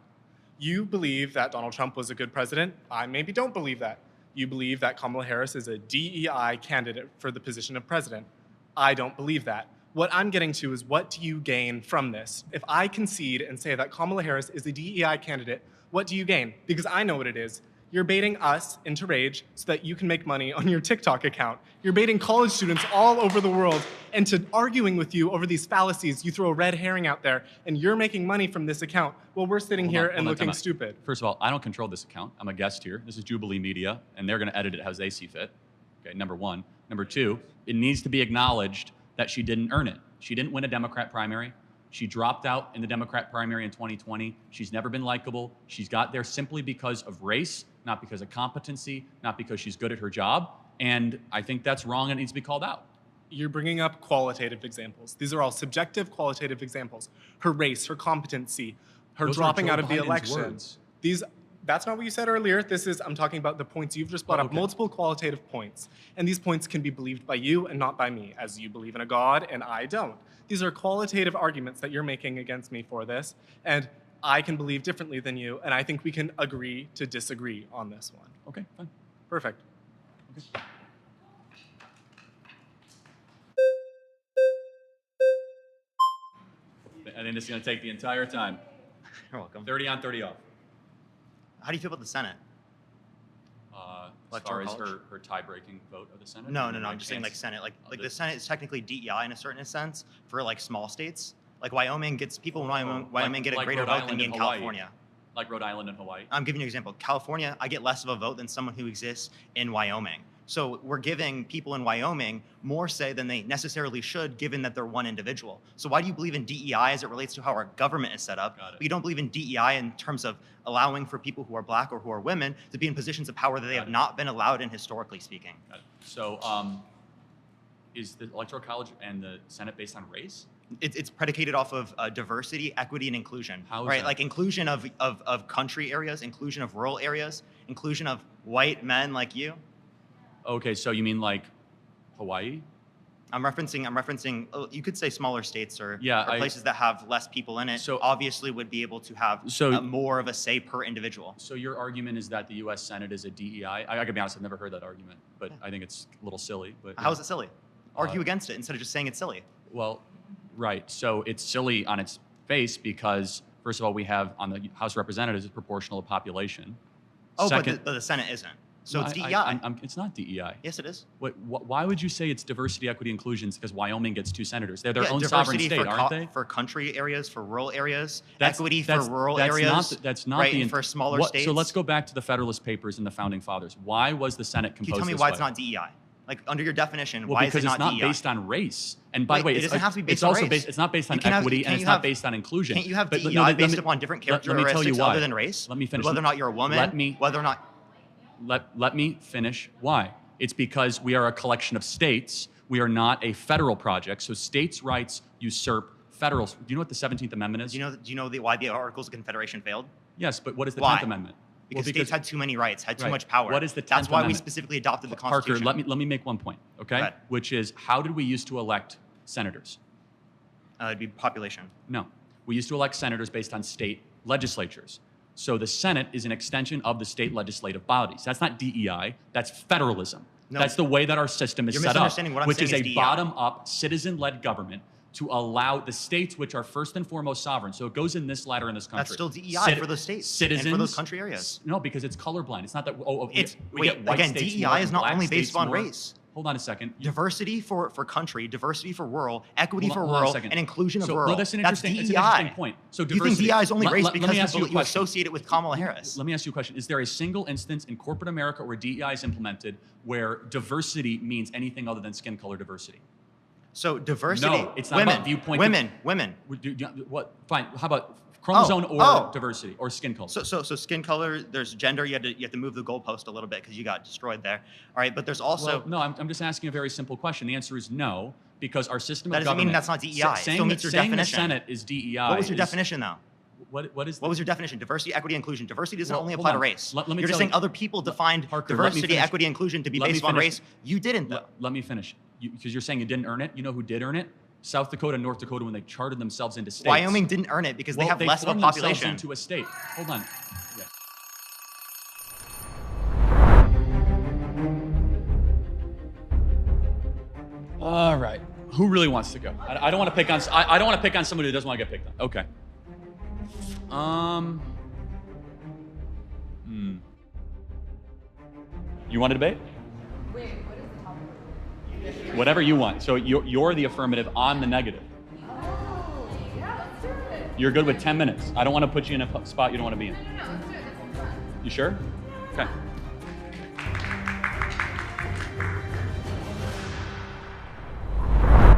R: You believe that Donald Trump was a good president. I maybe don't believe that. You believe that Kamala Harris is a DEI candidate for the position of president. I don't believe that. What I'm getting to is what do you gain from this? If I concede and say that Kamala Harris is a DEI candidate, what do you gain? Because I know what it is. You're baiting us into rage so that you can make money on your TikTok account. You're baiting college students all over the world into arguing with you over these fallacies. You throw a red herring out there, and you're making money from this account while we're sitting here and looking stupid.
A: First of all, I don't control this account. I'm a guest here. This is Jubilee Media, and they're going to edit it as they see fit. Okay, number one. Number two, it needs to be acknowledged that she didn't earn it. She didn't win a Democrat primary. She dropped out in the Democrat primary in 2020. She's never been likable. She's got there simply because of race, not because of competency, not because she's good at her job. And I think that's wrong and it needs to be called out.
R: You're bringing up qualitative examples. These are all subjective qualitative examples. Her race, her competency, her
A: Those
R: dropping
A: are Joe
R: out of the
A: Biden's
R: election.
A: words.
R: That's not what you said earlier. I'm talking about the points you've just brought up, multiple qualitative points. And these points can be believed by you and not by me, as you believe in a God and I don't. These are qualitative arguments that you're making against me for this. And I can believe differently than you, and I think we can agree to disagree on this one.
A: Okay, fine.
R: Perfect.
A: Okay. I think this is going to take the entire time.
J: You're welcome.
A: 30 on, 30 off.
J: How do you feel about the Senate?
A: As far as her tie-breaking vote of the Senate?
J: No. I'm just saying like Senate. Like the Senate is technically DEI in a certain sense for like small states. Like Wyoming gets people in Wyoming get a greater vote than me in California.
A: Like Rhode Island and Hawaii.
J: I'm giving you an example. California, I get less of a vote than someone who exists in Wyoming. So we're giving people in Wyoming more say than they necessarily should, given that they're one individual. So why do you believe in DEI as it relates to how our government is set up, but you don't believe in DEI in terms of allowing for people who are black or who are women to be in positions of power that they have not been allowed in historically speaking?
A: Got it. So is the Electoral College and the Senate based on race?
J: It's predicated off of diversity, equity, and inclusion.
A: How is
J: right?
A: that?
J: Like inclusion of country areas, inclusion of rural areas, inclusion of white men like you.
A: Okay, so you mean like Hawaii?
J: I'm referencing. You could say smaller states or places that have less people in it.
A: So
J: obviously would be able to have more of a say per individual.
A: So your argument is that the U.S. Senate is a DEI. I gotta be honest, I've never heard that argument, but I think it's a little silly. But
J: how is it silly? Argue against it instead of just saying it's silly.
A: Well, right. So it's silly on its face because first of all, we have on the House of Representatives it's proportional to population.
J: Oh,
A: Second,
J: but the Senate isn't. So it's DEI.
A: It's not DEI.
J: Yes, it is.
A: Why would you say it's diversity, equity, inclusion? Because Wyoming gets 2 senators. They're their own sovereign state, aren't they?
J: For country areas, for rural areas, equity for rural areas.
A: That's not
J: right, for smaller states.
A: So let's go back to the Federalist Papers and the Founding Fathers. Why was the Senate composed
J: Can you tell me why it's not DEI? Like under your definition, why is it not DEI?
A: Because it's not based on race. And by the way,
J: it doesn't have to be based
A: on
J: race.
A: Based, it's not based on equity and it's not based on inclusion.
J: Can't you have DEI based upon different characteristics other than race?
A: Let me finish.
J: Whether or not you're a woman, whether or not.
A: Let me finish. Why? It's because we are a collection of states. We are not a federal project. So states' rights usurp federal. Do you know what the 17th Amendment is?
J: Do you know why the Articles of Confederation failed?
A: Yes, but what is the 10th Amendment?
J: Because states had too many rights, had too much power.
A: What is the 10th
J: That's why
A: Amendment?
J: we specifically adopted the Constitution.
A: Parker, let me make one point, okay? Which is, how did we used to elect senators?
J: It'd be population.
A: No. We used to elect senators based on state legislatures. So the Senate is an extension of the state legislative bodies. That's not DEI, that's federalism.
J: No.
A: That's the way that our system is set up,
J: what I'm
A: which
J: saying
A: is a
J: DEI.
A: bottom-up, citizen-led government to allow the states, which are first and foremost sovereign. So it goes in this ladder in this country.
J: That's still DEI for those states
A: citizens,
J: and for those country areas.
A: No, because it's colorblind. It's not that, we
J: It's
A: get white
J: again,
A: states
J: DEI
A: more
J: is
A: and
J: not
A: black
J: only based
A: states
J: on
A: more.
J: race.
A: Hold on a second.
J: Diversity for country, diversity for rural, equity for rural, and inclusion of rural.
A: That's an
J: DEI.
A: interesting point. So
J: you think DEI is only race because
A: you
J: associate it with Kamala Harris?
A: Let me ask you a question. Is there a single instance in corporate America where DEI is implemented where diversity means anything other than skin color diversity?
J: So diversity.
A: No, it's not about viewpoint.
J: Women.
A: What? Fine. How about chromosome or diversity or skin color?
J: So skin color. There's gender. You have to move the goalpost a little bit because you got destroyed there. All right, but there's also
A: I'm just asking a very simple question. The answer is no, because our system of
J: government. That doesn't mean that's not DEI. It still meets your definition.
A: The Senate is DEI.
J: What was your definition though?
A: What was
J: your definition? Diversity, equity, inclusion. Diversity doesn't only apply to race. You're just saying other people defined diversity, equity, inclusion to be based on race. You didn't though.
A: Let me finish. Because you're saying you didn't earn it. You know who did earn it? South Dakota and North Dakota when they charted themselves into states.
J: Wyoming didn't earn it because they have less of a population.
A: Themselves into a state. Hold on. Yeah. All right. Who really wants to go? I don't want to pick on. I don't want to pick on somebody who doesn't want to get picked on. Okay. You want to debate?
I: Wait, what is the topic?
A: Whatever you want. So you're the affirmative, I'm the negative.
I: Oh, yeah, let's do it.
A: You're good with 10 minutes. I don't want to put you in a spot you don't want to be in.
I: No, let's do it. This is fun.
A: You sure? Okay.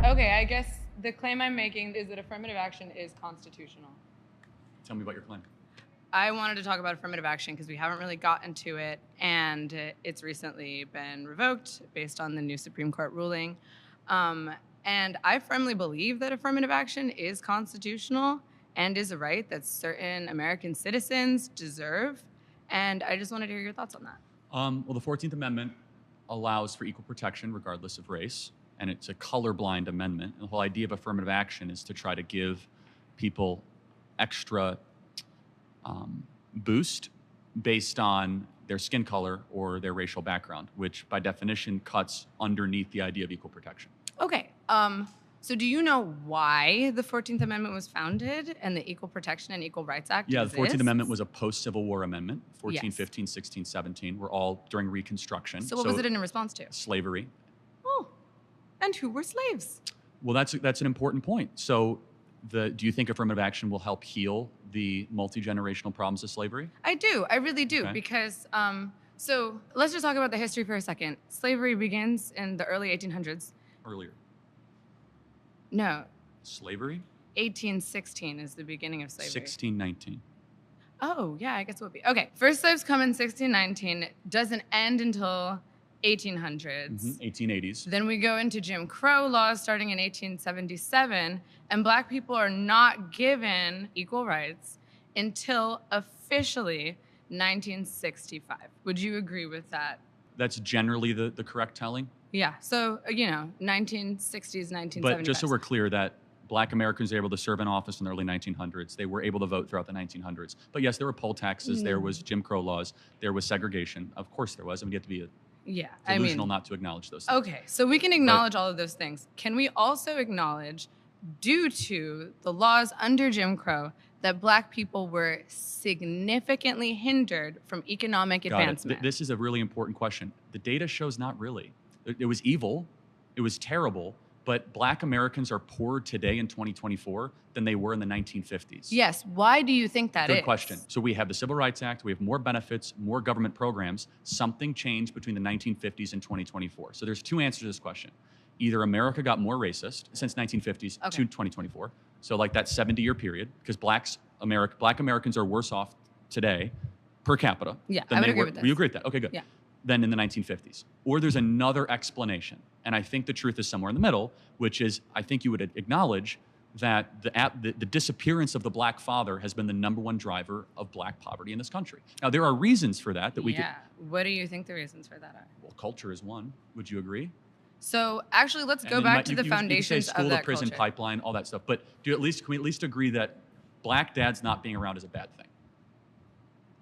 F: Okay, I guess the claim I'm making is that affirmative action is constitutional.
A: Tell me about your claim.
F: I wanted to talk about affirmative action because we haven't really gotten to it, and it's recently been revoked based on the new Supreme Court ruling. And I firmly believe that affirmative action is constitutional and is a right that certain American citizens deserve. And I just wanted to hear your thoughts on that.
A: Well, the 14th Amendment allows for equal protection regardless of race, and it's a colorblind amendment. And the whole idea of affirmative action is to try to give people extra boost based on their skin color or their racial background, which by definition cuts underneath the idea of equal protection.
F: Okay, so do you know why the 14th Amendment was founded and the Equal Protection and Equal Rights Act
A: exists? The 14th Amendment was a post-Civil War amendment. 14, yes. 15, 16, 17 were all during Reconstruction.
F: So what was it in response to?
A: Slavery.
F: Oh, and who were slaves?
A: Well, that's an important point. So do you think affirmative action will help heal the multi-generational problems of slavery?
F: I do. I really do. Okay. Because, so let's just talk about the history for a second. Slavery begins in the early 1800s.
A: Earlier.
F: No.
A: Slavery?
F: 1816 is the beginning of slavery.
A: 1619.
F: Oh, yeah, I guess it would be. Okay, first slaves come in 1619, doesn't end until 1800s.
A: 1880s.
F: Then we go into Jim Crow laws starting in 1877, and Black people are not given equal rights until officially 1965. Would you agree with that?
A: That's generally the correct telling?
F: Yeah, so, 1960s, 1970s.
A: But just so we're clear that Black Americans were able to serve in office in the early 1900s. They were able to vote throughout the 1900s. But yes, there were poll taxes, there was Jim Crow laws, there was segregation. Of course there was. I mean, you have to be delusional not to acknowledge those things.
F: Okay, so we can acknowledge all of those things. Can we also acknowledge, due to the laws under Jim Crow, that Black people were significantly hindered from economic advancement?
A: This is a really important question. The data shows not really. It was evil, it was terrible, but Black Americans are poorer today in 2024 than they were in the 1950s.
F: Yes, why do you think that is?
A: Good question. So we have the Civil Rights Act, we have more benefits, more government programs. Something changed between the 1950s and 2024. So there's two answers to this question. Either America got more racist since 1950s to 2024, so like that 70-year period, because Black Americans are worse off today per capita
F: than they were.
A: You agree with that? Okay, good.
F: Yeah.
A: Than in the 1950s. Or there's another explanation, and I think the truth is somewhere in the middle, which is I think you would acknowledge that the disappearance of the Black father has been the #1 driver of Black poverty in this country. Now, there are reasons for that we could...
F: What do you think the reasons for that are?
A: Well, culture is one. Would you agree?
F: So actually, let's go back to the foundations of that culture.
A: School to prison pipeline, all that stuff. But can we at least agree that Black dads not being around is a bad thing?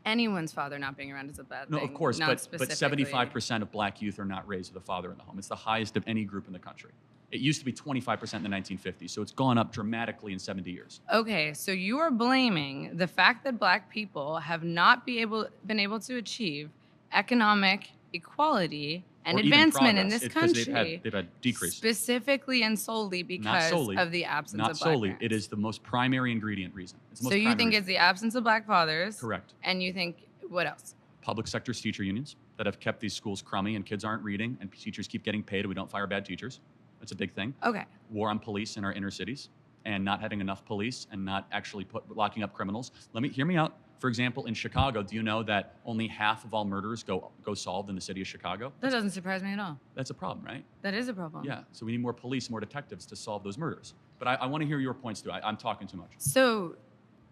F: Anyone's father not being around is a bad thing.
A: No, of course, but 75% of Black youth are not raised with a father in the home. It's the highest of any group in the country. It used to be 25% in the 1950s, so it's gone up dramatically in 70 years.
F: Okay, so you are blaming the fact that Black people have not been able to achieve economic equality and advancement in this country.
A: They've had decrease.
F: Specifically and solely because of the absence of black
A: Not solely.
F: parents.
A: It is the most primary ingredient reason.
F: So you think it's the absence of black fathers?
A: Correct.
F: And you think, what else?
A: Public sector teacher unions that have kept these schools crummy and kids aren't reading and teachers keep getting paid and we don't fire bad teachers. That's a big thing.
F: Okay.
A: War on police in our inner cities and not having enough police and not actually locking up criminals. Hear me out. For example, in Chicago, do you know that only half of all murders go solved in the city of Chicago?
F: That doesn't surprise me at all.
A: That's a problem, right?
F: That is a problem.
A: Yeah, so we need more police, more detectives to solve those murders. But I want to hear your points too. I'm talking too much.
F: So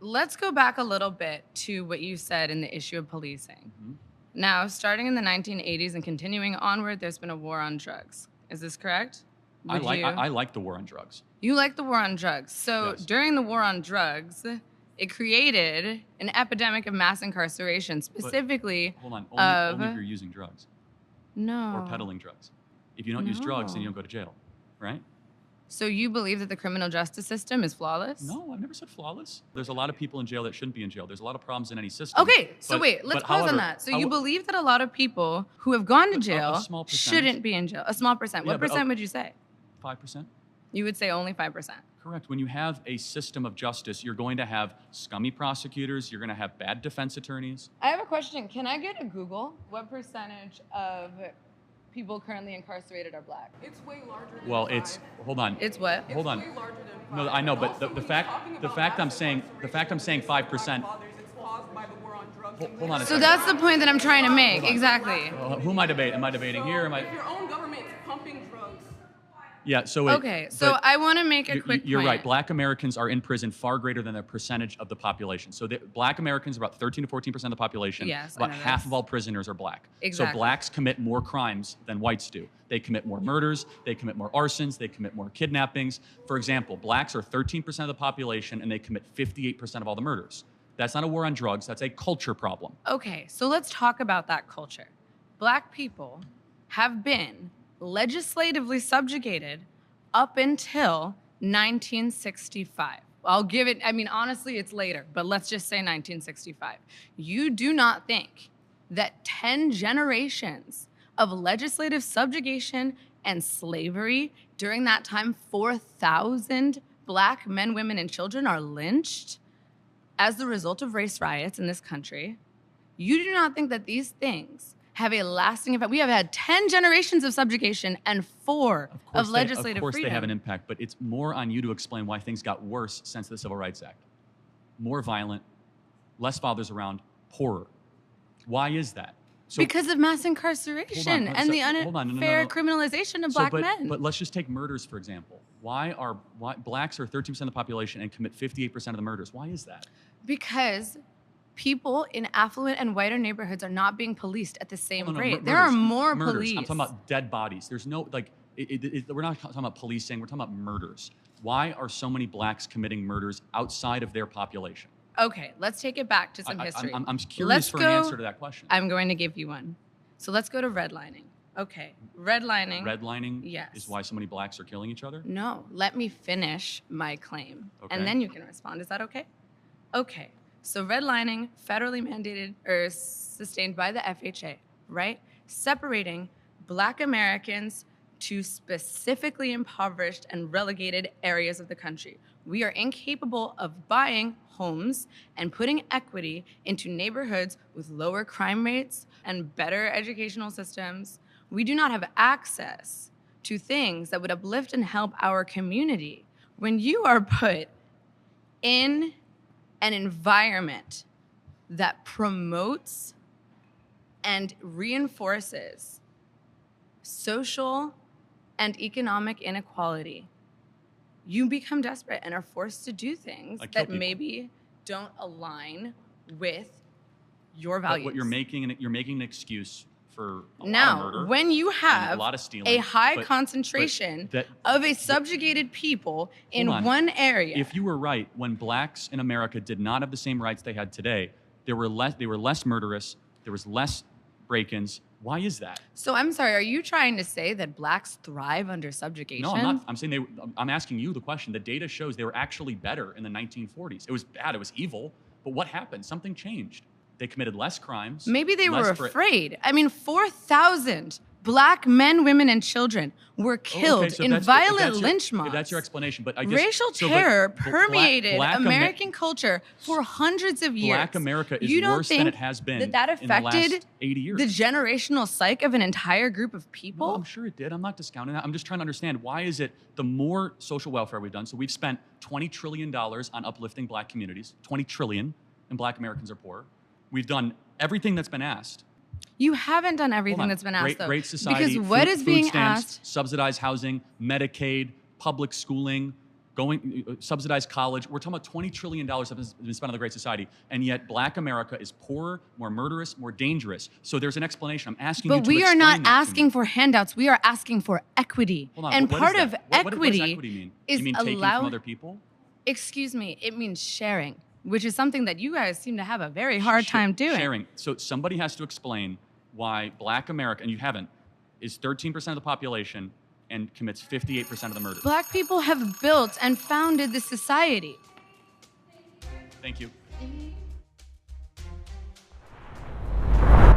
F: let's go back a little bit to what you said in the issue of policing. Mm-hmm. Now, starting in the 1980s and continuing onward, there's been a war on drugs. Is this correct?
A: I like the war on drugs.
F: You like the war on drugs. So during the war on drugs, it created an epidemic of mass incarceration, specifically
A: hold on, only if you're using drugs.
F: No.
A: Or peddling drugs. If you don't use drugs, then you don't go to jail, right?
F: So you believe that the criminal justice system is flawless?
A: No, I've never said flawless. There's a lot of people in jail that shouldn't be in jail. There's a lot of problems in any system.
F: Okay, so wait, let's pause on that. So you believe that a lot of people who have gone to jail shouldn't be in jail? A small percent. What percent would you say?
A: 5%.
F: You would say only 5%.
A: Correct. When you have a system of justice, you're going to have scummy prosecutors. You're going to have bad defense attorneys.
F: I have a question. Can I get a Google? What percentage of people currently incarcerated are black?
Q: It's way larger than
A: hold on.
F: It's what?
A: Hold on.
Q: It's way larger than 5.
A: No, I know, but the fact I'm saying 5%. Hold on a second.
F: So that's the point that I'm trying to make. Exactly.
A: Who am I debating? Am I debating here?
Q: If your own government is pumping drugs.
A: Yeah, so
F: I want to make a quick
A: You're
F: point.
A: right. Black Americans are in prison far greater than the percentage of the population. So Black Americans are about 13 to 14% of the population.
F: Yes,
A: about half of all prisoners are black.
F: Exactly.
A: So blacks commit more crimes than whites do. They commit more murders, they commit more arsons, they commit more kidnappings. For example, blacks are 13% of the population and they commit 58% of all the murders. That's not a war on drugs, that's a culture problem.
F: Okay, so let's talk about that culture. Black people have been legislatively subjugated up until 1965. I'll give it, honestly, it's later, but let's just say 1965. You do not think that 10 generations of legislative subjugation and slavery during that time, 4,000 black men, women, and children are lynched as the result of race riots in this country? You do not think that these things have a lasting effect? We have had 10 generations of subjugation and 4 of legislative freedom.
A: Of course they have an impact, but it's more on you to explain why things got worse since the Civil Rights Act. More violent, less fathers around, poorer. Why is that? So,
F: because of mass incarceration and the unfair criminalization of black men.
A: But let's just take murders, for example. Why blacks are 13% of the population and commit 58% of the murders? Why is that?
F: Because people in affluent and whiter neighborhoods are not being policed at the same rate. There are more police.
A: I'm talking about dead bodies. There's no, we're not talking about policing, we're talking about murders. Why are so many blacks committing murders outside of their population?
F: Okay, let's take it back to some history.
A: I'm curious for an answer to that question.
F: I'm going to give you one. So let's go to redlining. Okay, redlining.
A: Redlining
F: yes.
A: is why so many blacks are killing each other?
F: No, let me finish my claim. Okay. And then you can respond. Is that okay? Okay. So redlining, federally mandated or sustained by the FHA, right? Separating black Americans to specifically impoverished and relegated areas of the country. We are incapable of buying homes and putting equity into neighborhoods with lower crime rates and better educational systems. We do not have access to things that would uplift and help our community. When you are put in an environment that promotes and reinforces social and economic inequality, you become desperate and are forced to do things that maybe don't align with your values.
A: But what you're making an excuse for a
F: now,
A: lot of murder,
F: when you have
A: a lot of stealing,
F: a high concentration of a subjugated people in one area.
A: If you were right, when blacks in America did not have the same rights they had today, they were less murderous, there was less break-ins. Why is that?
F: So I'm sorry, are you trying to say that blacks thrive under subjugation?
A: No, I'm not. I'm saying I'm asking you the question. The data shows they were actually better in the 1940s. It was bad, it was evil, but what happened? Something changed. They committed less crimes.
F: Maybe they were afraid. I mean, 4,000 Black men, women, and children were killed in violent lynch mobs.
A: If that's your explanation, but I guess
F: racial terror permeated American culture for hundreds of years.
A: Black America is worse than it has been
F: that
A: in the
F: affected
A: last 80 years.
F: the generational psyche of an entire group of people?
A: No, I'm sure it did. I'm not discounting that. I'm just trying to understand, why is it the more social welfare we've done, so we've spent $20 trillion on uplifting Black communities, $20 trillion, and Black Americans are poor. We've done everything that's been asked.
F: You haven't done everything that's been asked, though.
A: Great society,
F: because what is being asked?
A: Subsidized housing, Medicaid, public schooling, subsidized college. We're talking about $20 trillion that has been spent on the Great Society, and yet Black America is poorer, more murderous, more dangerous. So there's an explanation. I'm asking you to explain that to me.
F: But we are not asking for handouts. We are asking for equity.
A: Hold on,
F: and part of
A: equity
F: what does
A: equity mean?
F: is
A: you mean taking from other people?
F: Excuse me. It means sharing, which is something that you guys seem to have a very hard time doing.
A: Sharing. So somebody has to explain why Black America, and you haven't, is 13% of the population and commits 58% of the murders.
F: Black people have built and founded this society.
A: Thank you.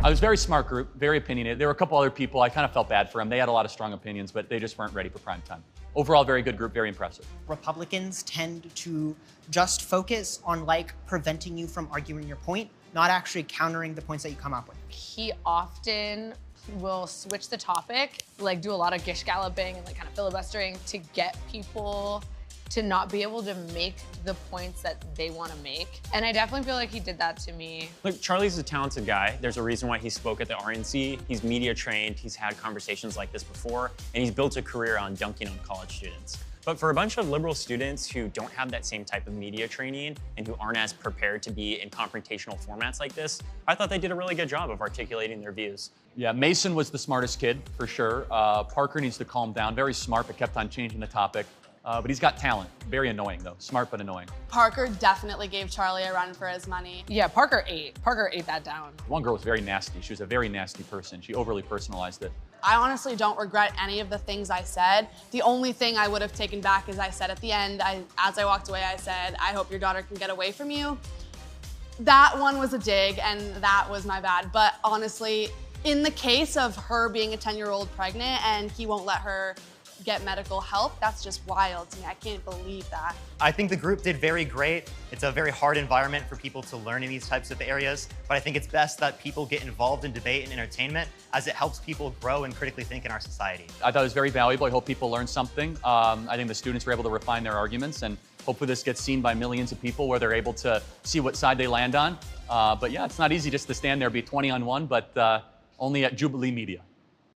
A: I was a very smart group, very opinionated. There were a couple other people, I kind of felt bad for them. They had a lot of strong opinions, but they just weren't ready for prime time. Overall, very good group, very impressive.
S: Republicans tend to just focus on like preventing you from arguing your point, not actually countering the points that you come up with.
T: He often will switch the topic, like do a lot of gish galloping and like kind of filibustering to get people to not be able to make the points that they want to make. And I definitely feel like he did that to me.
U: Look, Charlie's a talented guy. There's a reason why he spoke at the RNC. He's media trained, he's had conversations like this before, and he's built a career on dunking on college students. But for a bunch of liberal students who don't have that same type of media training and who aren't as prepared to be in confrontational formats like this, I thought they did a really good job of articulating their views.
A: Yeah, Mason was the smartest kid, for sure. Parker needs to calm down. Very smart, but kept on changing the topic. But he's got talent. Very annoying, though. Smart, but annoying.
D: Parker definitely gave Charlie a run for his money.
T: Yeah, Parker ate that down.
A: One girl was very nasty. She was a very nasty person. She overly personalized it.
D: I honestly don't regret any of the things I said. The only thing I would have taken back is I said at the end, as I walked away, I said, I hope your daughter can get away from you. That one was a dig, and that was my bad. But honestly, in the case of her being a 10-year-old pregnant and he won't let her get medical help, that's just wild to me. I can't believe that.
J: I think the group did very great. It's a very hard environment for people to learn in these types of areas, but I think it's best that people get involved in debate and entertainment as it helps people grow and critically think in our society. I thought it was very valuable. I hope people learned something. I think the students were able to refine their arguments, and hopefully this gets seen by millions of people where they're able to see what side they land on. But yeah, it's not easy just to stand there, be 20 on one, but only at Jubilee Media.